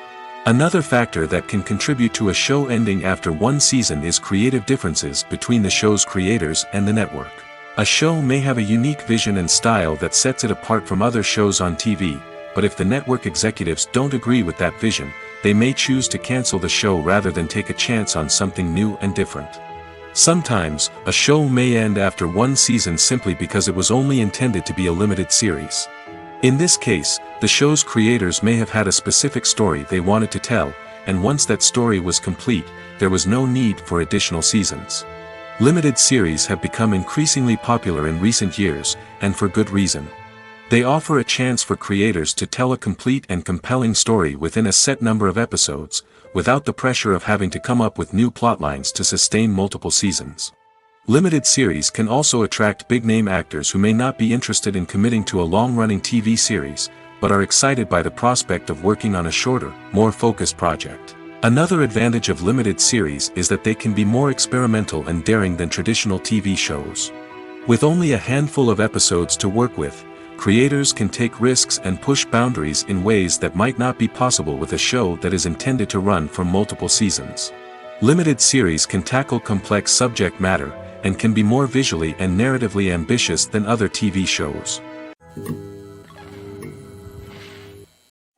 Another factor that can contribute to a show ending after one season is creative differences between the show's creators and the network. A show may have a unique vision and style that sets it apart from other shows on TV, but if the network executives don't agree with that vision, they may choose to cancel the show rather than take a chance on something new and different. Sometimes, a show may end after one season simply because it was only intended to be a limited series. In this case, the show's creators may have had a specific story they wanted to tell, and once that story was complete, there was no need for additional seasons. Limited series have become increasingly popular in recent years, and for good reason. They offer a chance for creators to tell a complete and compelling story within a set number of episodes, without the pressure of having to come up with new plotlines to sustain multiple seasons. Limited series can also attract big-name actors who may not be interested in committing to a long-running TV series, but are excited by the prospect of working on a shorter, more focused project. Another advantage of limited series is that they can be more experimental and daring than traditional TV shows. With only a handful of episodes to work with, creators can take risks and push boundaries in ways that might not be possible with a show that is intended to run for multiple seasons. Limited series can tackle complex subject matter, and can be more visually and narratively ambitious than other TV shows.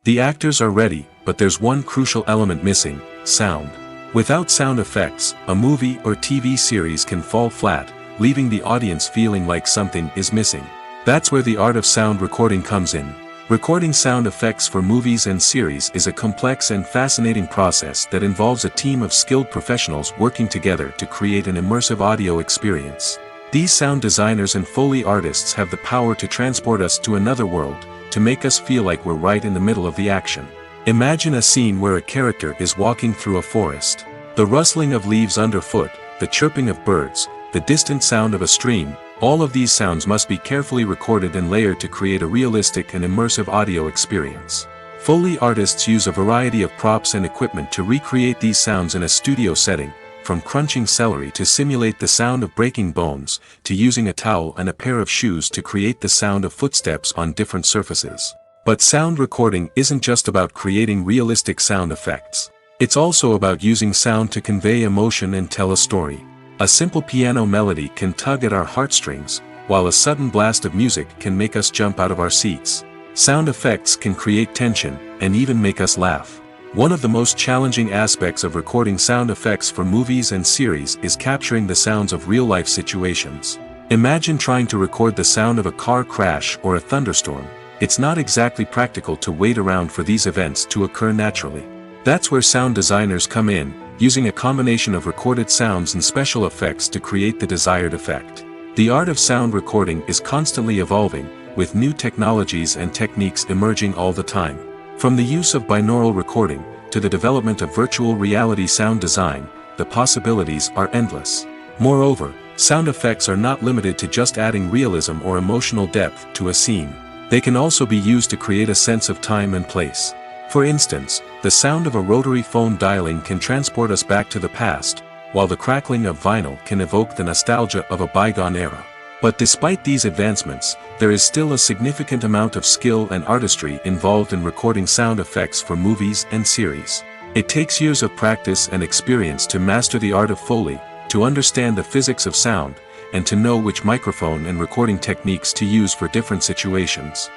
The actors are ready, but there's one crucial element missing: sound. Without sound effects, a movie or TV series can fall flat, leaving the audience feeling like something is missing. That's where the art of sound recording comes in. Recording sound effects for movies and series is a complex and fascinating process that involves a team of skilled professionals working together to create an immersive audio experience. These sound designers and Foley artists have the power to transport us to another world, to make us feel like we're right in the middle of the action. Imagine a scene where a character is walking through a forest. The rustling of leaves underfoot, the chirping of birds, the distant sound of a stream, all of these sounds must be carefully recorded and layered to create a realistic and immersive audio experience. Foley artists use a variety of props and equipment to recreate these sounds in a studio setting, from crunching celery to simulate the sound of breaking bones, to using a towel and a pair of shoes to create the sound of footsteps on different surfaces. But sound recording isn't just about creating realistic sound effects. It's also about using sound to convey emotion and tell a story. A simple piano melody can tug at our heartstrings, while a sudden blast of music can make us jump out of our seats. Sound effects can create tension, and even make us laugh. One of the most challenging aspects of recording sound effects for movies and series is capturing the sounds of real-life situations. Imagine trying to record the sound of a car crash or a thunderstorm. It's not exactly practical to wait around for these events to occur naturally. That's where sound designers come in, using a combination of recorded sounds and special effects to create the desired effect. The art of sound recording is constantly evolving, with new technologies and techniques emerging all the time. From the use of binaural recording, to the development of virtual reality sound design, the possibilities are endless. Moreover, sound effects are not limited to just adding realism or emotional depth to a scene. They can also be used to create a sense of time and place. For instance, the sound of a rotary phone dialing can transport us back to the past, while the crackling of vinyl can evoke the nostalgia of a bygone era. But despite these advancements, there is still a significant amount of skill and artistry involved in recording sound effects for movies and series. It takes years of practice and experience to master the art of Foley, to understand the physics of sound, and to know which microphone and recording techniques to use for different situations.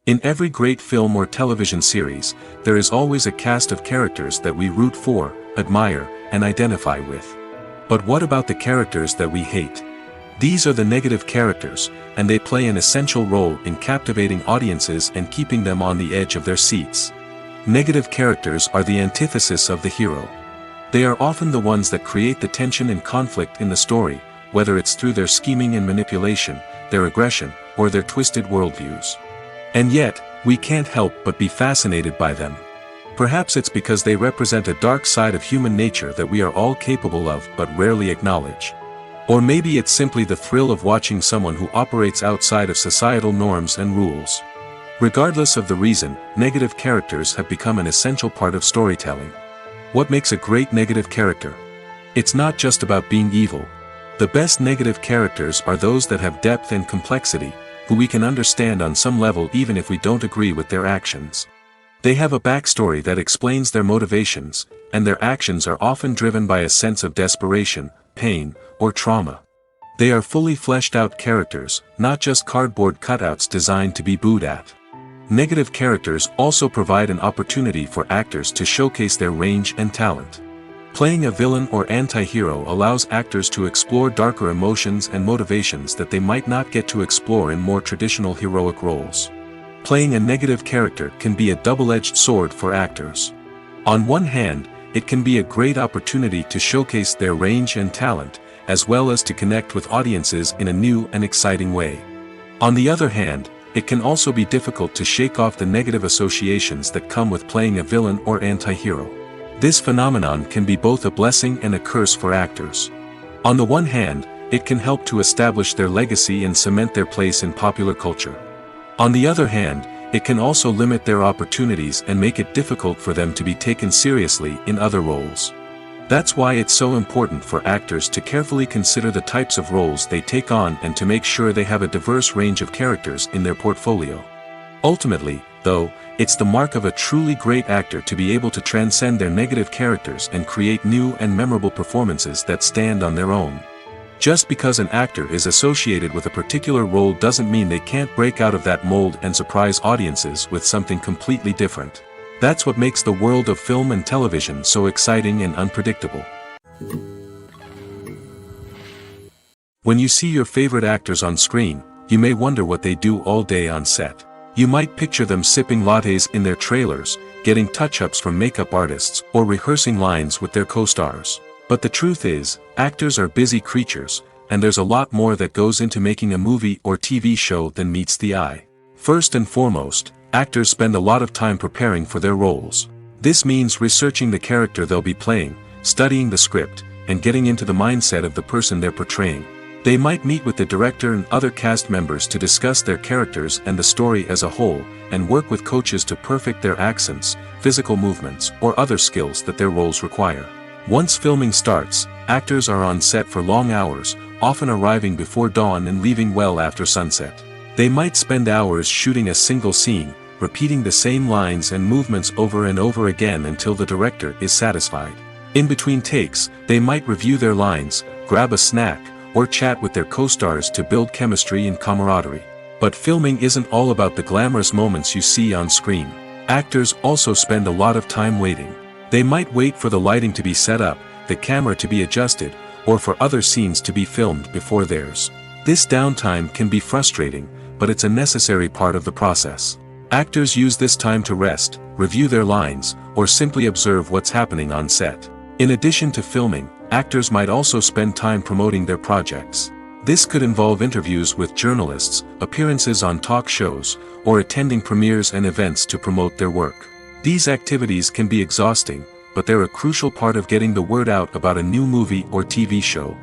In every great film or television series, there is always a cast of characters that we root for, admire, and identify with. But what about the characters that we hate? These are the negative characters, and they play an essential role in captivating audiences and keeping them on the edge of their seats. Negative characters are the antithesis of the hero. They are often the ones that create the tension and conflict in the story, whether it's through their scheming and manipulation, their aggression, or their twisted worldviews. And yet, we can't help but be fascinated by them. Perhaps it's because they represent a dark side of human nature that we are all capable of but rarely acknowledge. Or maybe it's simply the thrill of watching someone who operates outside of societal norms and rules. Regardless of the reason, negative characters have become an essential part of storytelling. What makes a great negative character? It's not just about being evil. The best negative characters are those that have depth and complexity, who we can understand on some level even if we don't agree with their actions. They have a backstory that explains their motivations, and their actions are often driven by a sense of desperation, pain, or trauma. They are fully fleshed out characters, not just cardboard cutouts designed to be booed at. Negative characters also provide an opportunity for actors to showcase their range and talent. Playing a villain or anti-hero allows actors to explore darker emotions and motivations that they might not get to explore in more traditional heroic roles. Playing a negative character can be a double-edged sword for actors. On one hand, it can be a great opportunity to showcase their range and talent, as well as to connect with audiences in a new and exciting way. On the other hand, it can also be difficult to shake off the negative associations that come with playing a villain or anti-hero. This phenomenon can be both a blessing and a curse for actors. On the one hand, it can help to establish their legacy and cement their place in popular culture. On the other hand, it can also limit their opportunities and make it difficult for them to be taken seriously in other roles. That's why it's so important for actors to carefully consider the types of roles they take on and to make sure they have a diverse range of characters in their portfolio. Ultimately, though, it's the mark of a truly great actor to be able to transcend their negative characters and create new and memorable performances that stand on their own. Just because an actor is associated with a particular role doesn't mean they can't break out of that mold and surprise audiences with something completely different. That's what makes the world of film and television so exciting and unpredictable. When you see your favorite actors on screen, you may wonder what they do all day on set. You might picture them sipping lattes in their trailers, getting touch-ups from makeup artists, or rehearsing lines with their co-stars. But the truth is, actors are busy creatures, and there's a lot more that goes into making a movie or TV show than meets the eye. First and foremost, actors spend a lot of time preparing for their roles. This means researching the character they'll be playing, studying the script, and getting into the mindset of the person they're portraying. They might meet with the director and other cast members to discuss their characters and the story as a whole, and work with coaches to perfect their accents, physical movements, or other skills that their roles require. Once filming starts, actors are on set for long hours, often arriving before dawn and leaving well after sunset. They might spend hours shooting a single scene, repeating the same lines and movements over and over again until the director is satisfied. In between takes, they might review their lines, grab a snack, or chat with their co-stars to build chemistry and camaraderie. But filming isn't all about the glamorous moments you see on screen. Actors also spend a lot of time waiting. They might wait for the lighting to be set up, the camera to be adjusted, or for other scenes to be filmed before theirs. This downtime can be frustrating, but it's a necessary part of the process. Actors use this time to rest, review their lines, or simply observe what's happening on set. In addition to filming, actors might also spend time promoting their projects. This could involve interviews with journalists, appearances on talk shows, or attending premieres and events to promote their work. These activities can be exhausting, but they're a crucial part of getting the word out about a new movie or TV show.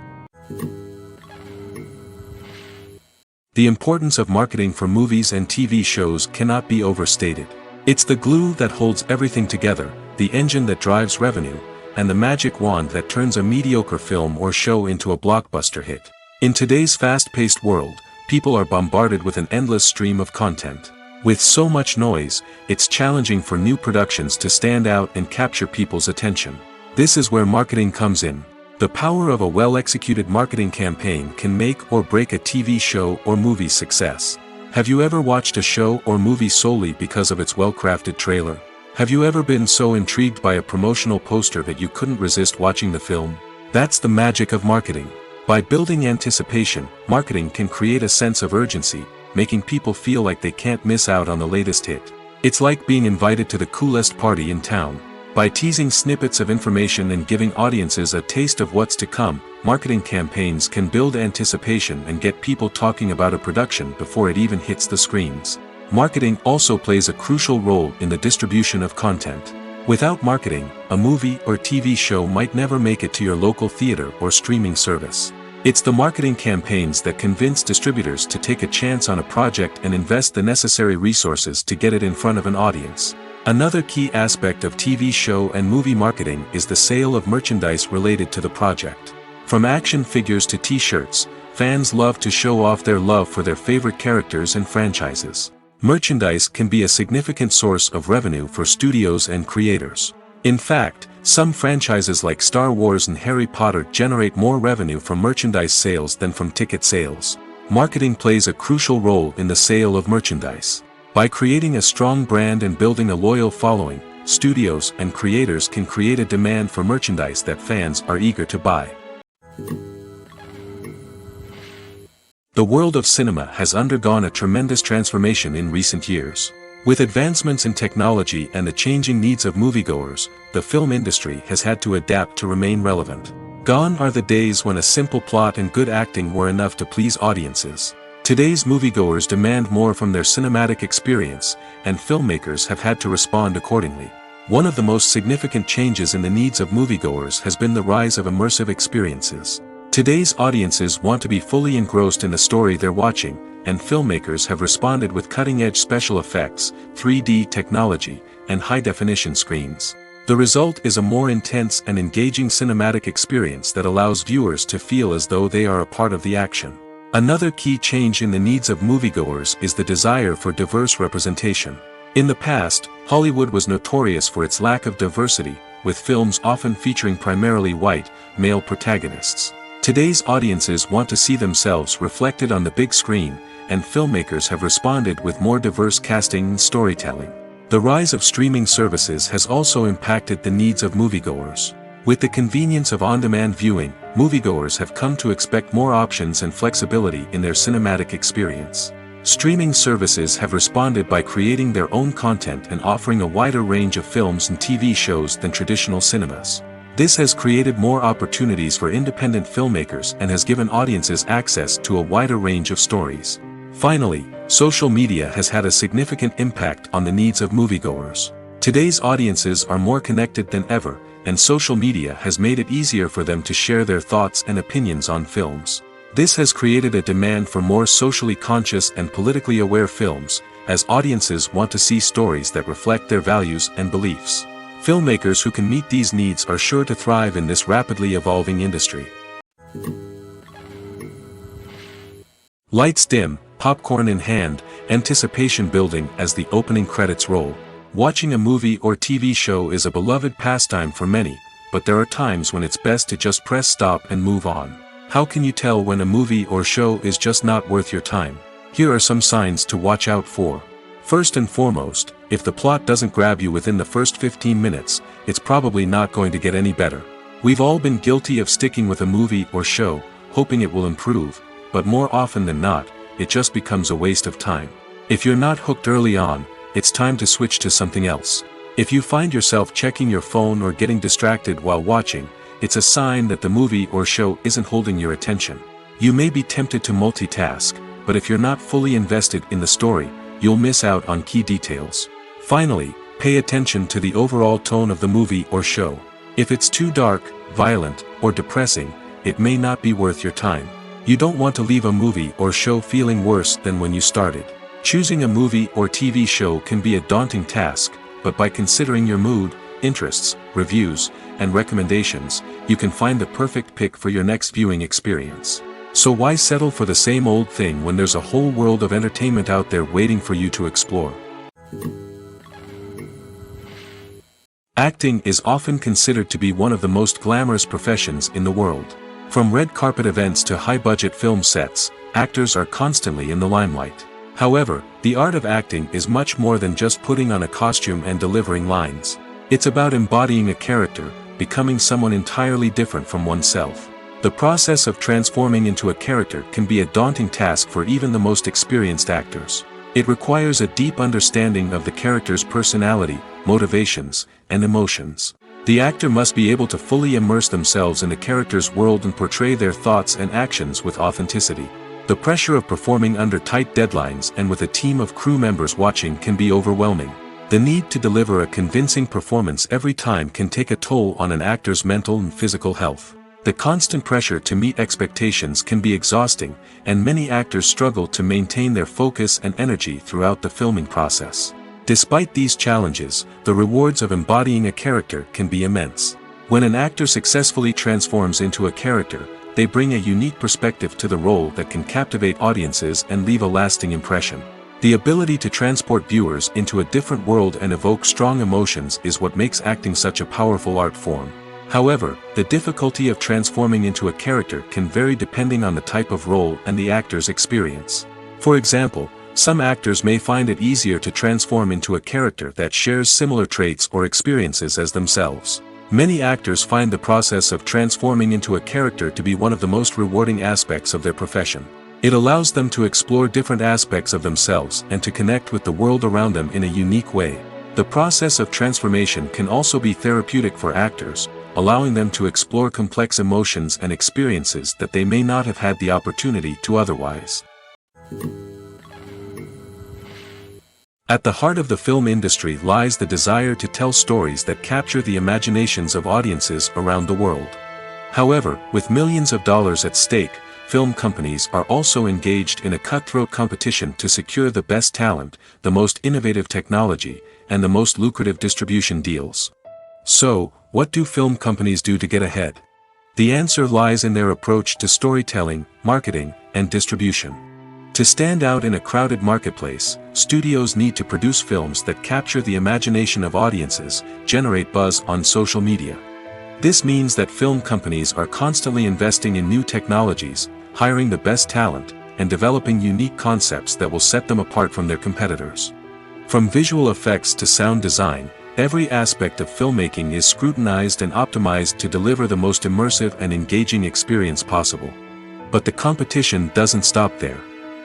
The importance of marketing for movies and TV shows cannot be overstated. It's the glue that holds everything together, the engine that drives revenue, and the magic wand that turns a mediocre film or show into a blockbuster hit. In today's fast-paced world, people are bombarded with an endless stream of content. With so much noise, it's challenging for new productions to stand out and capture people's attention. This is where marketing comes in. The power of a well-executed marketing campaign can make or break a TV show or movie's success. Have you ever watched a show or movie solely because of its well-crafted trailer? Have you ever been so intrigued by a promotional poster that you couldn't resist watching the film? That's the magic of marketing. By building anticipation, marketing can create a sense of urgency, making people feel like they can't miss out on the latest hit. It's like being invited to the coolest party in town. By teasing snippets of information and giving audiences a taste of what's to come, marketing campaigns can build anticipation and get people talking about a production before it even hits the screens. Marketing also plays a crucial role in the distribution of content. Without marketing, a movie or TV show might never make it to your local theater or streaming service. It's the marketing campaigns that convince distributors to take a chance on a project and invest the necessary resources to get it in front of an audience. Another key aspect of TV show and movie marketing is the sale of merchandise related to the project. From action figures to t-shirts, fans love to show off their love for their favorite characters and franchises. Merchandise can be a significant source of revenue for studios and creators. In fact, some franchises like Star Wars and Harry Potter generate more revenue from merchandise sales than from ticket sales. Marketing plays a crucial role in the sale of merchandise. By creating a strong brand and building a loyal following, studios and creators can create a demand for merchandise that fans are eager to buy. The world of cinema has undergone a tremendous transformation in recent years. With advancements in technology and the changing needs of moviegoers, the film industry has had to adapt to remain relevant. Gone are the days when a simple plot and good acting were enough to please audiences. Today's moviegoers demand more from their cinematic experience, and filmmakers have had to respond accordingly. One of the most significant changes in the needs of moviegoers has been the rise of immersive experiences. Today's audiences want to be fully engrossed in the story they're watching, and filmmakers have responded with cutting-edge special effects, 3D technology, and high-definition screens. The result is a more intense and engaging cinematic experience that allows viewers to feel as though they are a part of the action. Another key change in the needs of moviegoers is the desire for diverse representation. In the past, Hollywood was notorious for its lack of diversity, with films often featuring primarily white, male protagonists. Today's audiences want to see themselves reflected on the big screen, and filmmakers have responded with more diverse casting and storytelling. The rise of streaming services has also impacted the needs of moviegoers. With the convenience of on-demand viewing, moviegoers have come to expect more options and flexibility in their cinematic experience. Streaming services have responded by creating their own content and offering a wider range of films and TV shows than traditional cinemas. This has created more opportunities for independent filmmakers and has given audiences access to a wider range of stories. Finally, social media has had a significant impact on the needs of moviegoers. Today's audiences are more connected than ever, and social media has made it easier for them to share their thoughts and opinions on films. This has created a demand for more socially conscious and politically aware films, as audiences want to see stories that reflect their values and beliefs. Filmmakers who can meet these needs are sure to thrive in this rapidly evolving industry. Lights dim, popcorn in hand, anticipation building as the opening credits roll. Watching a movie or TV show is a beloved pastime for many, but there are times when it's best to just press stop and move on. How can you tell when a movie or show is just not worth your time? Here are some signs to watch out for. First and foremost, if the plot doesn't grab you within the first 15 minutes, it's probably not going to get any better. We've all been guilty of sticking with a movie or show, hoping it will improve, but more often than not, it just becomes a waste of time. If you're not hooked early on, it's time to switch to something else. If you find yourself checking your phone or getting distracted while watching, it's a sign that the movie or show isn't holding your attention. You may be tempted to multitask, but if you're not fully invested in the story, you'll miss out on key details. Finally, pay attention to the overall tone of the movie or show. If it's too dark, violent, or depressing, it may not be worth your time. You don't want to leave a movie or show feeling worse than when you started. Choosing a movie or TV show can be a daunting task, but by considering your mood, interests, reviews, and recommendations, you can find the perfect pick for your next viewing experience. So why settle for the same old thing when there's a whole world of entertainment out there waiting for you to explore? Acting is often considered to be one of the most glamorous professions in the world. From red carpet events to high-budget film sets, actors are constantly in the limelight. However, the art of acting is much more than just putting on a costume and delivering lines. It's about embodying a character, becoming someone entirely different from oneself. The process of transforming into a character can be a daunting task for even the most experienced actors. It requires a deep understanding of the character's personality, motivations, and emotions. The actor must be able to fully immerse themselves in the character's world and portray their thoughts and actions with authenticity. The pressure of performing under tight deadlines and with a team of crew members watching can be overwhelming. The need to deliver a convincing performance every time can take a toll on an actor's mental and physical health. The constant pressure to meet expectations can be exhausting, and many actors struggle to maintain their focus and energy throughout the filming process. Despite these challenges, the rewards of embodying a character can be immense. When an actor successfully transforms into a character, they bring a unique perspective to the role that can captivate audiences and leave a lasting impression. The ability to transport viewers into a different world and evoke strong emotions is what makes acting such a powerful art form. However, the difficulty of transforming into a character can vary depending on the type of role and the actor's experience. For example, some actors may find it easier to transform into a character that shares similar traits or experiences as themselves. Many actors find the process of transforming into a character to be one of the most rewarding aspects of their profession. It allows them to explore different aspects of themselves and to connect with the world around them in a unique way. The process of transformation can also be therapeutic for actors, allowing them to explore complex emotions and experiences that they may not have had the opportunity to otherwise. At the heart of the film industry lies the desire to tell stories that capture the imaginations of audiences around the world. However, with millions of dollars at stake, film companies are also engaged in a cutthroat competition to secure the best talent, the most innovative technology, and the most lucrative distribution deals. So, what do film companies do to get ahead? The answer lies in their approach to storytelling, marketing, and distribution. To stand out in a crowded marketplace, studios need to produce films that capture the imagination of audiences, generate buzz on social media. This means that film companies are constantly investing in new technologies, hiring the best talent, and developing unique concepts that will set them apart from their competitors. From visual effects to sound design, every aspect of filmmaking is scrutinized and optimized to deliver the most immersive and engaging experience possible. But the competition doesn't stop there.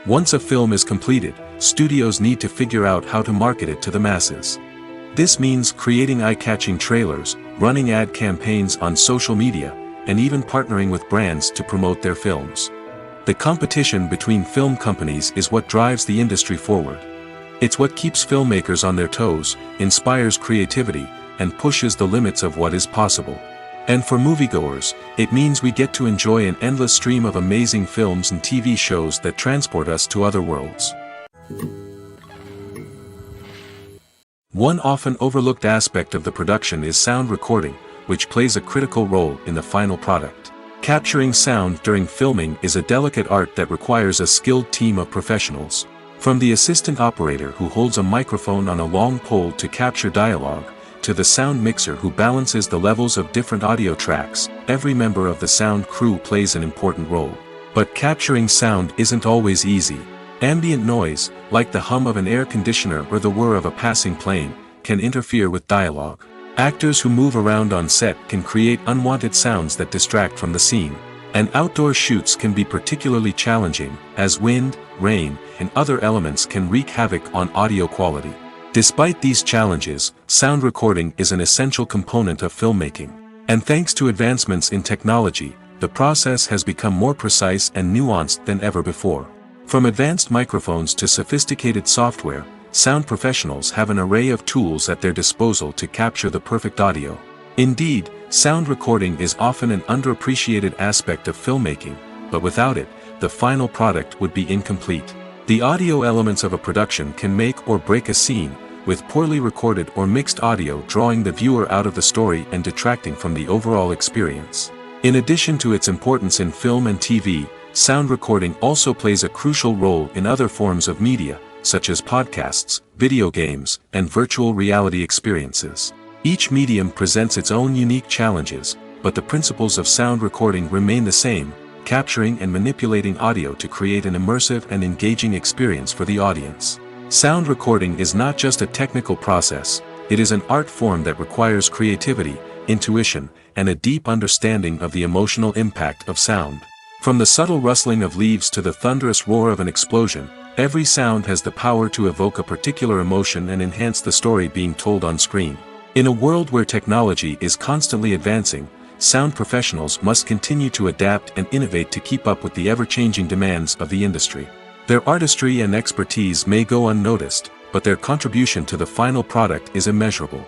Once a film is completed, studios need to figure out how to market it to the masses. This means creating eye-catching trailers, running ad campaigns on social media, and even partnering with brands to promote their films. The competition between film companies is what drives the industry forward. It's what keeps filmmakers on their toes, inspires creativity, and pushes the limits of what is possible. And for moviegoers, it means we get to enjoy an endless stream of amazing films and TV shows that transport us to other worlds. One often overlooked aspect of the production is sound recording, which plays a critical role in the final product. Capturing sound during filming is a delicate art that requires a skilled team of professionals. From the assistant operator who holds a microphone on a long pole to capture dialogue, to the sound mixer who balances the levels of different audio tracks, every member of the sound crew plays an important role. But capturing sound isn't always easy. Ambient noise, like the hum of an air conditioner or the whir of a passing plane, can interfere with dialogue. Actors who move around on set can create unwanted sounds that distract from the scene. And outdoor shoots can be particularly challenging, as wind, rain, and other elements can wreak havoc on audio quality. Despite these challenges, sound recording is an essential component of filmmaking. And thanks to advancements in technology, the process has become more precise and nuanced than ever before. From advanced microphones to sophisticated software, sound professionals have an array of tools at their disposal to capture the perfect audio. Indeed, sound recording is often an underappreciated aspect of filmmaking, but without it, the final product would be incomplete. The audio elements of a production can make or break a scene, with poorly recorded or mixed audio drawing the viewer out of the story and detracting from the overall experience. In addition to its importance in film and TV, sound recording also plays a crucial role in other forms of media, such as podcasts, video games, and virtual reality experiences. Each medium presents its own unique challenges, but the principles of sound recording remain the same, capturing and manipulating audio to create an immersive and engaging experience for the audience. Sound recording is not just a technical process, it is an art form that requires creativity, intuition, and a deep understanding of the emotional impact of sound. From the subtle rustling of leaves to the thunderous roar of an explosion, every sound has the power to evoke a particular emotion and enhance the story being told on screen. In a world where technology is constantly advancing, sound professionals must continue to adapt and innovate to keep up with the ever-changing demands of the industry. Their artistry and expertise may go unnoticed, but their contribution to the final product is immeasurable.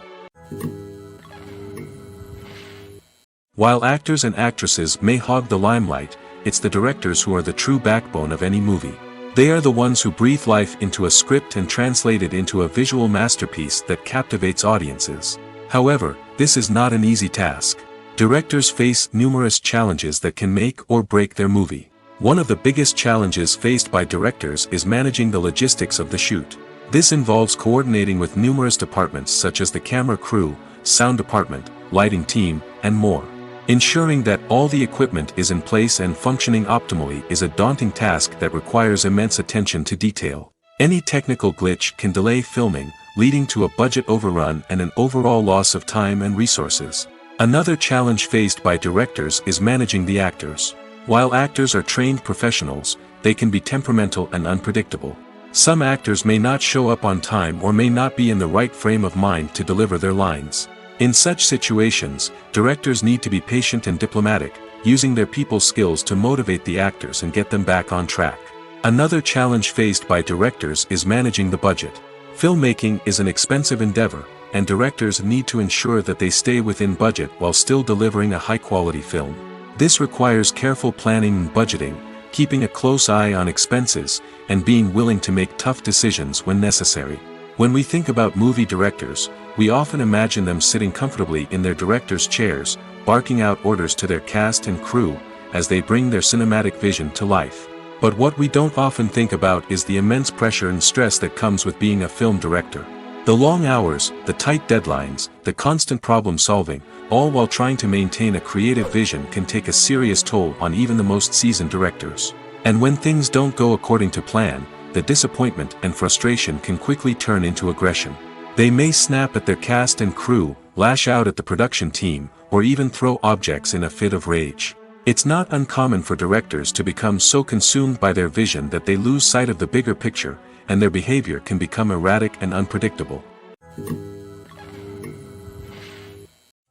While actors and actresses may hog the limelight, it's the directors who are the true backbone of any movie. They are the ones who breathe life into a script and translate it into a visual masterpiece that captivates audiences. However, this is not an easy task. Directors face numerous challenges that can make or break their movie. One of the biggest challenges faced by directors is managing the logistics of the shoot. This involves coordinating with numerous departments such as the camera crew, sound department, lighting team, and more. Ensuring that all the equipment is in place and functioning optimally is a daunting task that requires immense attention to detail. Any technical glitch can delay filming, leading to a budget overrun and an overall loss of time and resources. Another challenge faced by directors is managing the actors. While actors are trained professionals, they can be temperamental and unpredictable. Some actors may not show up on time or may not be in the right frame of mind to deliver their lines. In such situations, directors need to be patient and diplomatic, using their people skills to motivate the actors and get them back on track. Another challenge faced by directors is managing the budget. Filmmaking is an expensive endeavor, and directors need to ensure that they stay within budget while still delivering a high-quality film. This requires careful planning and budgeting, keeping a close eye on expenses, and being willing to make tough decisions when necessary. When we think about movie directors, we often imagine them sitting comfortably in their director's chairs, barking out orders to their cast and crew, as they bring their cinematic vision to life. But what we don't often think about is the immense pressure and stress that comes with being a film director. The long hours, the tight deadlines, the constant problem solving, all while trying to maintain a creative vision can take a serious toll on even the most seasoned directors. And when things don't go according to plan, the disappointment and frustration can quickly turn into aggression. They may snap at their cast and crew, lash out at the production team, or even throw objects in a fit of rage. It's not uncommon for directors to become so consumed by their vision that they lose sight of the bigger picture, and their behavior can become erratic and unpredictable.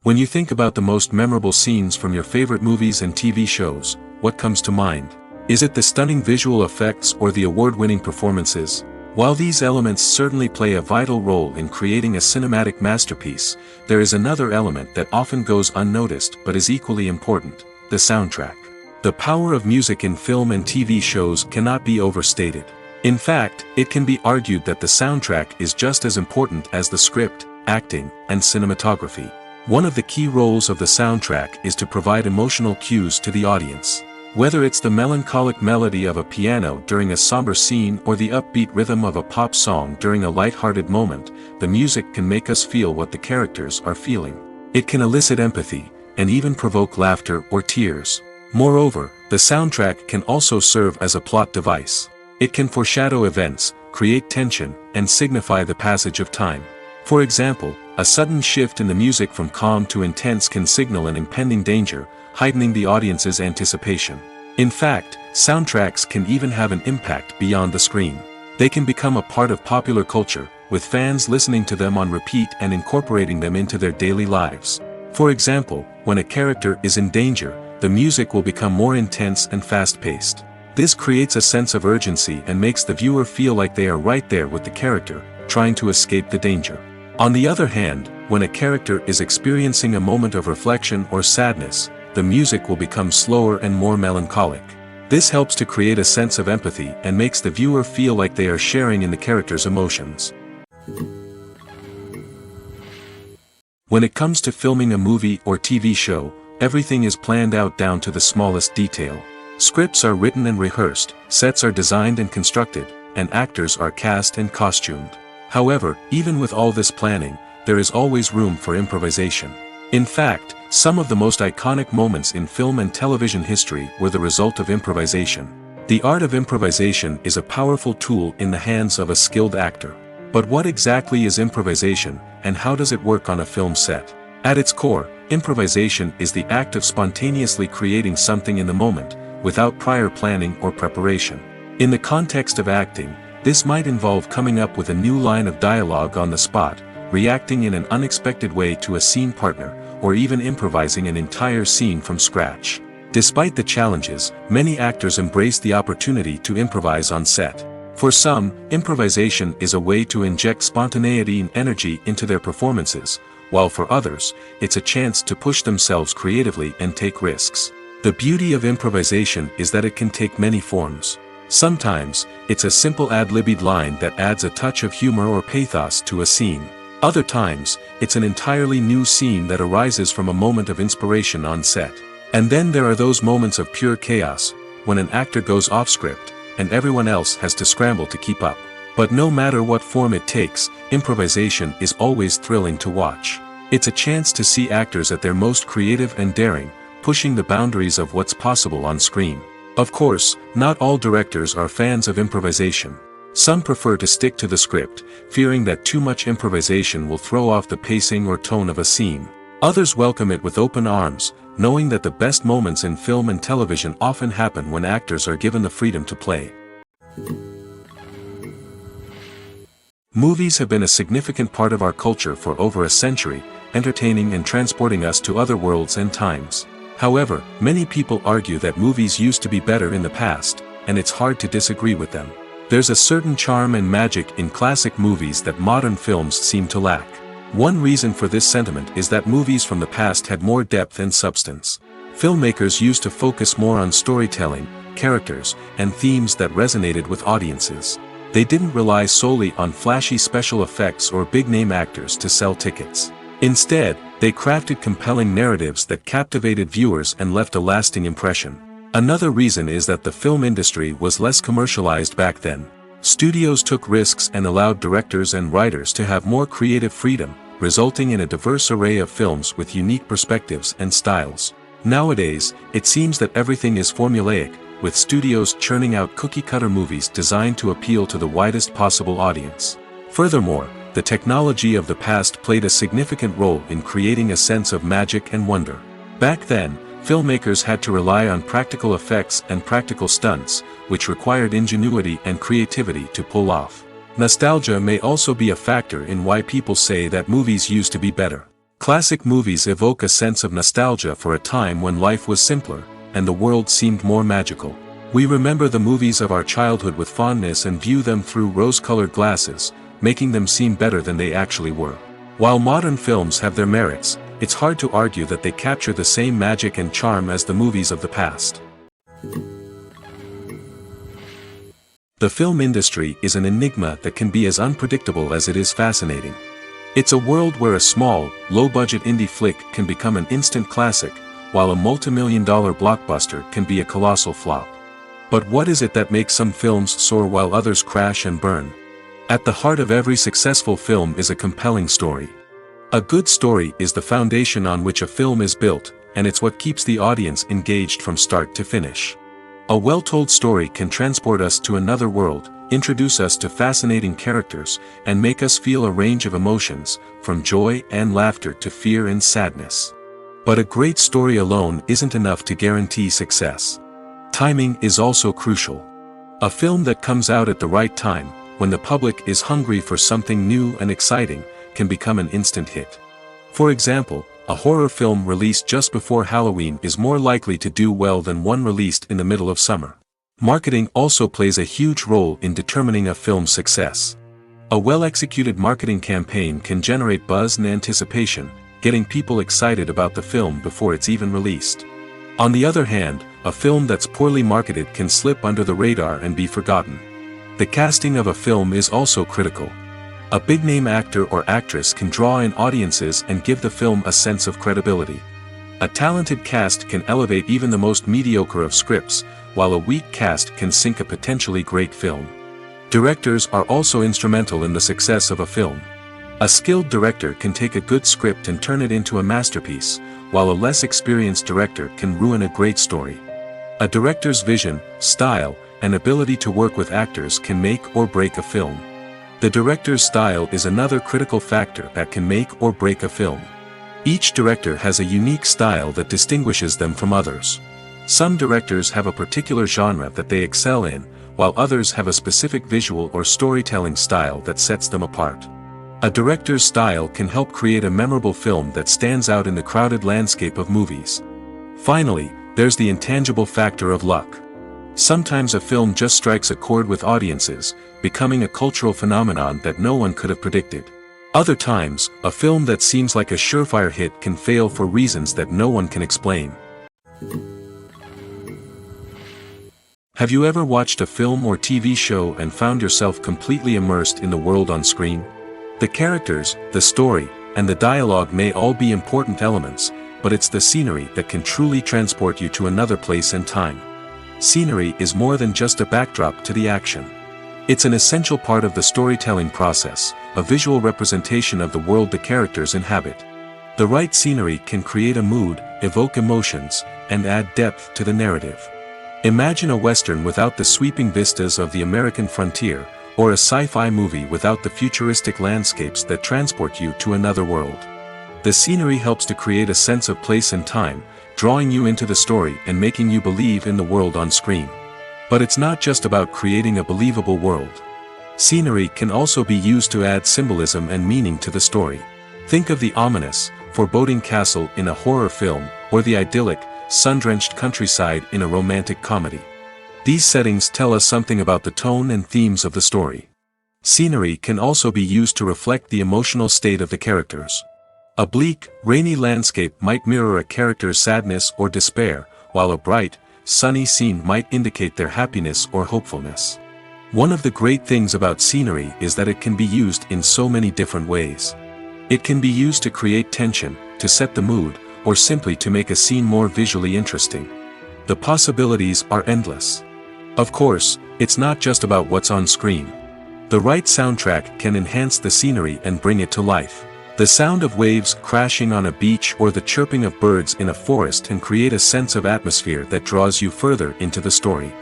When you think about the most memorable scenes from your favorite movies and TV shows, what comes to mind? Is it the stunning visual effects or the award-winning performances? While these elements certainly play a vital role in creating a cinematic masterpiece, there is another element that often goes unnoticed but is equally important: the soundtrack. The power of music in film and TV shows cannot be overstated. In fact, it can be argued that the soundtrack is just as important as the script, acting, and cinematography. One of the key roles of the soundtrack is to provide emotional cues to the audience. Whether it's the melancholic melody of a piano during a somber scene or the upbeat rhythm of a pop song during a light-hearted moment, the music can make us feel what the characters are feeling. It can elicit empathy, and even provoke laughter or tears. Moreover, the soundtrack can also serve as a plot device. It can foreshadow events, create tension, and signify the passage of time. For example, a sudden shift in the music from calm to intense can signal an impending danger, heightening the audience's anticipation. In fact, soundtracks can even have an impact beyond the screen. They can become a part of popular culture, with fans listening to them on repeat and incorporating them into their daily lives. For example, when a character is in danger, the music will become more intense and fast-paced. This creates a sense of urgency and makes the viewer feel like they are right there with the character, trying to escape the danger. On the other hand, when a character is experiencing a moment of reflection or sadness, the music will become slower and more melancholic. This helps to create a sense of empathy and makes the viewer feel like they are sharing in the character's emotions. When it comes to filming a movie or TV show, everything is planned out down to the smallest detail. Scripts are written and rehearsed, sets are designed and constructed, and actors are cast and costumed. However, even with all this planning, there is always room for improvisation. In fact, some of the most iconic moments in film and television history were the result of improvisation. The art of improvisation is a powerful tool in the hands of a skilled actor. But what exactly is improvisation, and how does it work on a film set? At its core, improvisation is the act of spontaneously creating something in the moment, without prior planning or preparation. In the context of acting, this might involve coming up with a new line of dialogue on the spot, reacting in an unexpected way to a scene partner, or even improvising an entire scene from scratch. Despite the challenges, many actors embrace the opportunity to improvise on set. For some, improvisation is a way to inject spontaneity and energy into their performances, while for others, it's a chance to push themselves creatively and take risks. The beauty of improvisation is that it can take many forms. Sometimes, it's a simple ad-libbed line that adds a touch of humor or pathos to a scene. Other times, it's an entirely new scene that arises from a moment of inspiration on set. And then there are those moments of pure chaos, when an actor goes off script, and everyone else has to scramble to keep up. But no matter what form it takes, improvisation is always thrilling to watch. It's a chance to see actors at their most creative and daring, pushing the boundaries of what's possible on screen. Of course, not all directors are fans of improvisation. Some prefer to stick to the script, fearing that too much improvisation will throw off the pacing or tone of a scene. Others welcome it with open arms, knowing that the best moments in film and television often happen when actors are given the freedom to play. Movies have been a significant part of our culture for over a century, entertaining and transporting us to other worlds and times. However, many people argue that movies used to be better in the past, and it's hard to disagree with them. There's a certain charm and magic in classic movies that modern films seem to lack. One reason for this sentiment is that movies from the past had more depth and substance. Filmmakers used to focus more on storytelling, characters, and themes that resonated with audiences. They didn't rely solely on flashy special effects or big-name actors to sell tickets. Instead, they crafted compelling narratives that captivated viewers and left a lasting impression. Another reason is that the film industry was less commercialized back then. Studios took risks and allowed directors and writers to have more creative freedom, resulting in a diverse array of films with unique perspectives and styles. Nowadays, it seems that everything is formulaic, with studios churning out cookie-cutter movies designed to appeal to the widest possible audience. Furthermore, the technology of the past played a significant role in creating a sense of magic and wonder. Back then, filmmakers had to rely on practical effects and practical stunts, which required ingenuity and creativity to pull off. Nostalgia may also be a factor in why people say that movies used to be better. Classic movies evoke a sense of nostalgia for a time when life was simpler, and the world seemed more magical. We remember the movies of our childhood with fondness and view them through rose-colored glasses, making them seem better than they actually were. While modern films have their merits, it's hard to argue that they capture the same magic and charm as the movies of the past. The film industry is an enigma that can be as unpredictable as it is fascinating. It's a world where a small, low-budget indie flick can become an instant classic, while a multi-million-dollar blockbuster can be a colossal flop. But what is it that makes some films soar while others crash and burn? At the heart of every successful film is a compelling story. A good story is the foundation on which a film is built, and it's what keeps the audience engaged from start to finish. A well-told story can transport us to another world, introduce us to fascinating characters, and make us feel a range of emotions, from joy and laughter to fear and sadness. But a great story alone isn't enough to guarantee success. Timing is also crucial. A film that comes out at the right time, when the public is hungry for something new and exciting, can become an instant hit. For example, a horror film released just before Halloween is more likely to do well than one released in the middle of summer. Marketing also plays a huge role in determining a film's success. A well-executed marketing campaign can generate buzz and anticipation, getting people excited about the film before it's even released. On the other hand, a film that's poorly marketed can slip under the radar and be forgotten. The casting of a film is also critical. A big-name actor or actress can draw in audiences and give the film a sense of credibility. A talented cast can elevate even the most mediocre of scripts, while a weak cast can sink a potentially great film. Directors are also instrumental in the success of a film. A skilled director can take a good script and turn it into a masterpiece, while a less experienced director can ruin a great story. A director's vision, style, and ability to work with actors can make or break a film. The director's style is another critical factor that can make or break a film. Each director has a unique style that distinguishes them from others. Some directors have a particular genre that they excel in, while others have a specific visual or storytelling style that sets them apart. A director's style can help create a memorable film that stands out in the crowded landscape of movies. Finally, there's the intangible factor of luck. Sometimes a film just strikes a chord with audiences, becoming a cultural phenomenon that no one could have predicted. Other times, a film that seems like a surefire hit can fail for reasons that no one can explain. Have you ever watched a film or TV show and found yourself completely immersed in the world on screen? The characters, the story, and the dialogue may all be important elements, but it's the scenery that can truly transport you to another place and time. Scenery is more than just a backdrop to the action. It's an essential part of the storytelling process, a visual representation of the world the characters inhabit. The right scenery can create a mood, evoke emotions, and add depth to the narrative. Imagine a Western without the sweeping vistas of the American frontier, or a sci-fi movie without the futuristic landscapes that transport you to another world. The scenery helps to create a sense of place and time, drawing you into the story and making you believe in the world on screen. But it's not just about creating a believable world. Scenery can also be used to add symbolism and meaning to the story. Think of the ominous, foreboding castle in a horror film, or the idyllic, sun-drenched countryside in a romantic comedy. These settings tell us something about the tone and themes of the story. Scenery can also be used to reflect the emotional state of the characters. A bleak, rainy landscape might mirror a character's sadness or despair, while a bright, sunny scene might indicate their happiness or hopefulness. One of the great things about scenery is that it can be used in so many different ways. It can be used to create tension, to set the mood, or simply to make a scene more visually interesting. The possibilities are endless. Of course, it's not just about what's on screen. The right soundtrack can enhance the scenery and bring it to life. The sound of waves crashing on a beach or the chirping of birds in a forest can create a sense of atmosphere that draws you further into the story.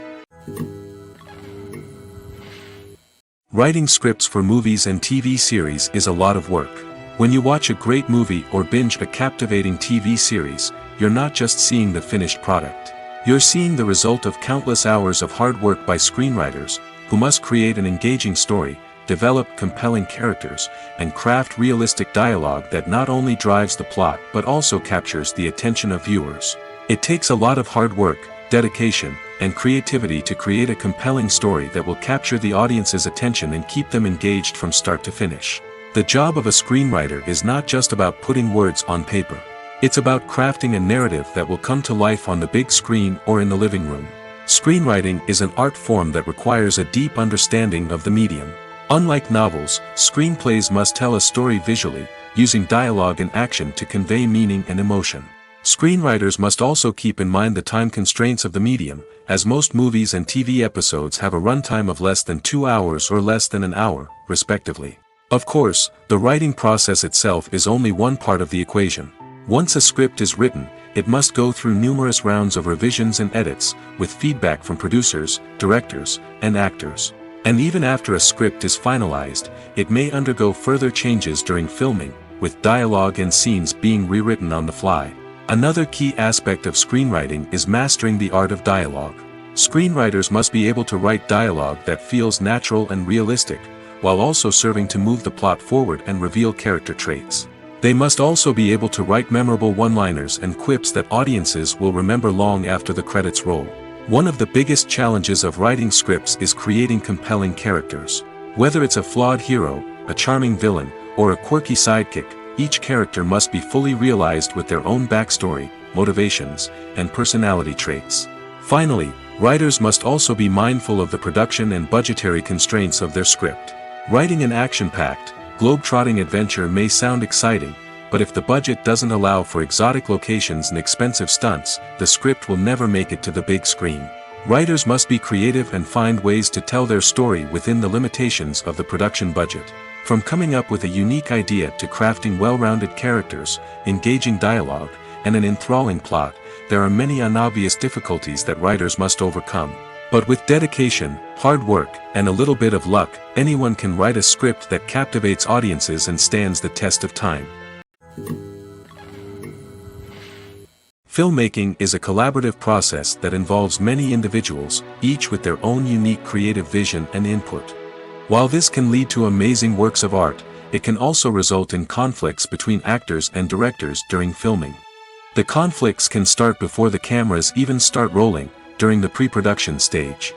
Writing scripts for movies and TV series is a lot of work. When you watch a great movie or binge a captivating TV series, you're not just seeing the finished product. You're seeing the result of countless hours of hard work by screenwriters, who must create an engaging story, develop compelling characters, and craft realistic dialogue that not only drives the plot but also captures the attention of viewers. It takes a lot of hard work, dedication, and creativity to create a compelling story that will capture the audience's attention and keep them engaged from start to finish. The job of a screenwriter is not just about putting words on paper. It's about crafting a narrative that will come to life on the big screen or in the living room. Screenwriting is an art form that requires a deep understanding of the medium. Unlike novels, screenplays must tell a story visually, using dialogue and action to convey meaning and emotion. Screenwriters must also keep in mind the time constraints of the medium, as most movies and TV episodes have a runtime of less than 2 hours or less than an hour, respectively. Of course, the writing process itself is only one part of the equation. Once a script is written, it must go through numerous rounds of revisions and edits, with feedback from producers, directors, and actors. And even after a script is finalized, it may undergo further changes during filming, with dialogue and scenes being rewritten on the fly. Another key aspect of screenwriting is mastering the art of dialogue. Screenwriters must be able to write dialogue that feels natural and realistic, while also serving to move the plot forward and reveal character traits. They must also be able to write memorable one-liners and quips that audiences will remember long after the credits roll. One of the biggest challenges of writing scripts is creating compelling characters. Whether it's a flawed hero, a charming villain, or a quirky sidekick, each character must be fully realized with their own backstory, motivations, and personality traits. Finally, writers must also be mindful of the production and budgetary constraints of their script. Writing an action-packed, globe-trotting adventure may sound exciting, but if the budget doesn't allow for exotic locations and expensive stunts, the script will never make it to the big screen. Writers must be creative and find ways to tell their story within the limitations of the production budget. From coming up with a unique idea to crafting well-rounded characters, engaging dialogue, and an enthralling plot, there are many unobvious difficulties that writers must overcome. But with dedication, hard work, and a little bit of luck, anyone can write a script that captivates audiences and stands the test of time. Filmmaking is a collaborative process that involves many individuals, each with their own unique creative vision and input. While this can lead to amazing works of art, it can also result in conflicts between actors and directors during filming. The conflicts can start before the cameras even start rolling, during the pre-production stage.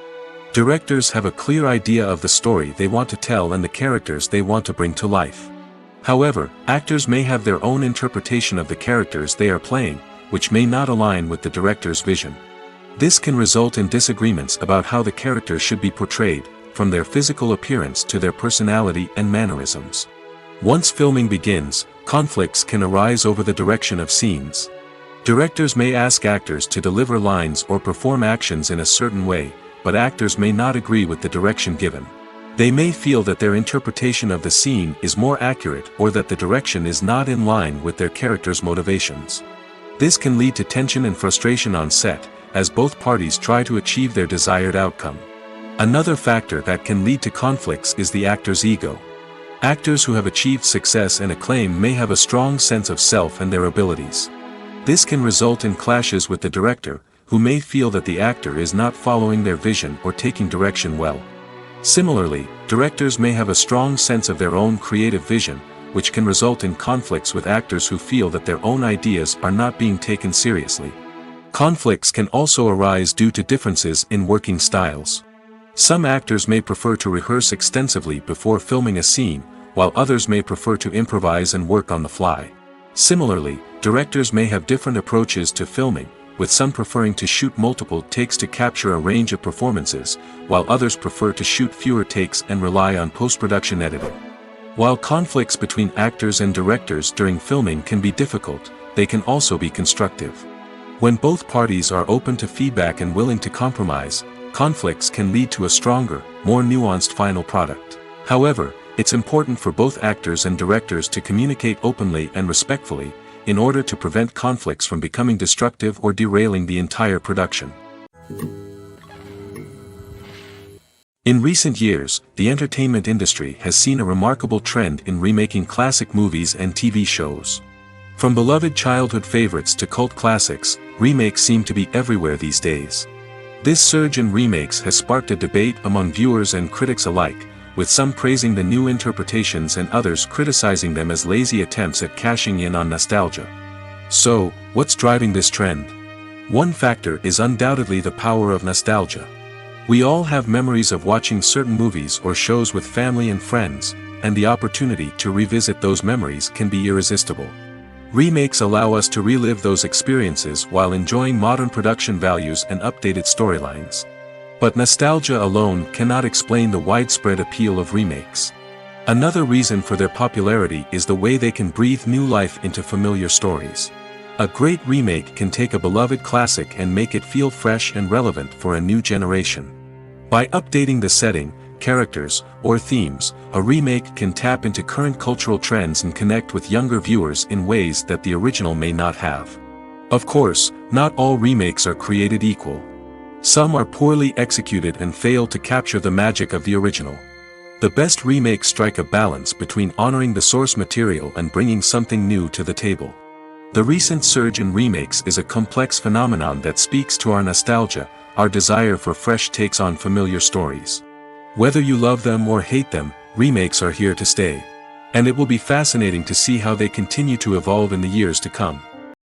Directors have a clear idea of the story they want to tell and the characters they want to bring to life. However, actors may have their own interpretation of the characters they are playing, which may not align with the director's vision. This can result in disagreements about how the characters should be portrayed, from their physical appearance to their personality and mannerisms. Once filming begins, conflicts can arise over the direction of scenes. Directors may ask actors to deliver lines or perform actions in a certain way, but actors may not agree with the direction given. They may feel that their interpretation of the scene is more accurate or that the direction is not in line with their character's motivations. This can lead to tension and frustration on set, as both parties try to achieve their desired outcome. Another factor that can lead to conflicts is the actor's ego. Actors who have achieved success and acclaim may have a strong sense of self and their abilities. This can result in clashes with the director, who may feel that the actor is not following their vision or taking direction well. Similarly, directors may have a strong sense of their own creative vision, which can result in conflicts with actors who feel that their own ideas are not being taken seriously. Conflicts can also arise due to differences in working styles. Some actors may prefer to rehearse extensively before filming a scene, while others may prefer to improvise and work on the fly. Similarly, directors may have different approaches to filming, with some preferring to shoot multiple takes to capture a range of performances, while others prefer to shoot fewer takes and rely on post-production editing. While conflicts between actors and directors during filming can be difficult, they can also be constructive. When both parties are open to feedback and willing to compromise, conflicts can lead to a stronger, more nuanced final product. However, it's important for both actors and directors to communicate openly and respectfully, in order to prevent conflicts from becoming destructive or derailing the entire production. In recent years, the entertainment industry has seen a remarkable trend in remaking classic movies and TV shows. From beloved childhood favorites to cult classics, remakes seem to be everywhere these days. This surge in remakes has sparked a debate among viewers and critics alike, with some praising the new interpretations and others criticizing them as lazy attempts at cashing in on nostalgia. So, what's driving this trend? One factor is undoubtedly the power of nostalgia. We all have memories of watching certain movies or shows with family and friends, and the opportunity to revisit those memories can be irresistible. Remakes allow us to relive those experiences while enjoying modern production values and updated storylines. But nostalgia alone cannot explain the widespread appeal of remakes. Another reason for their popularity is the way they can breathe new life into familiar stories. A great remake can take a beloved classic and make it feel fresh and relevant for a new generation. By updating the setting, characters, or themes, a remake can tap into current cultural trends and connect with younger viewers in ways that the original may not have. Of course, not all remakes are created equal. Some are poorly executed and fail to capture the magic of the original. The best remakes strike a balance between honoring the source material and bringing something new to the table. The recent surge in remakes is a complex phenomenon that speaks to our nostalgia, our desire for fresh takes on familiar stories. Whether you love them or hate them, remakes are here to stay. And it will be fascinating to see how they continue to evolve in the years to come.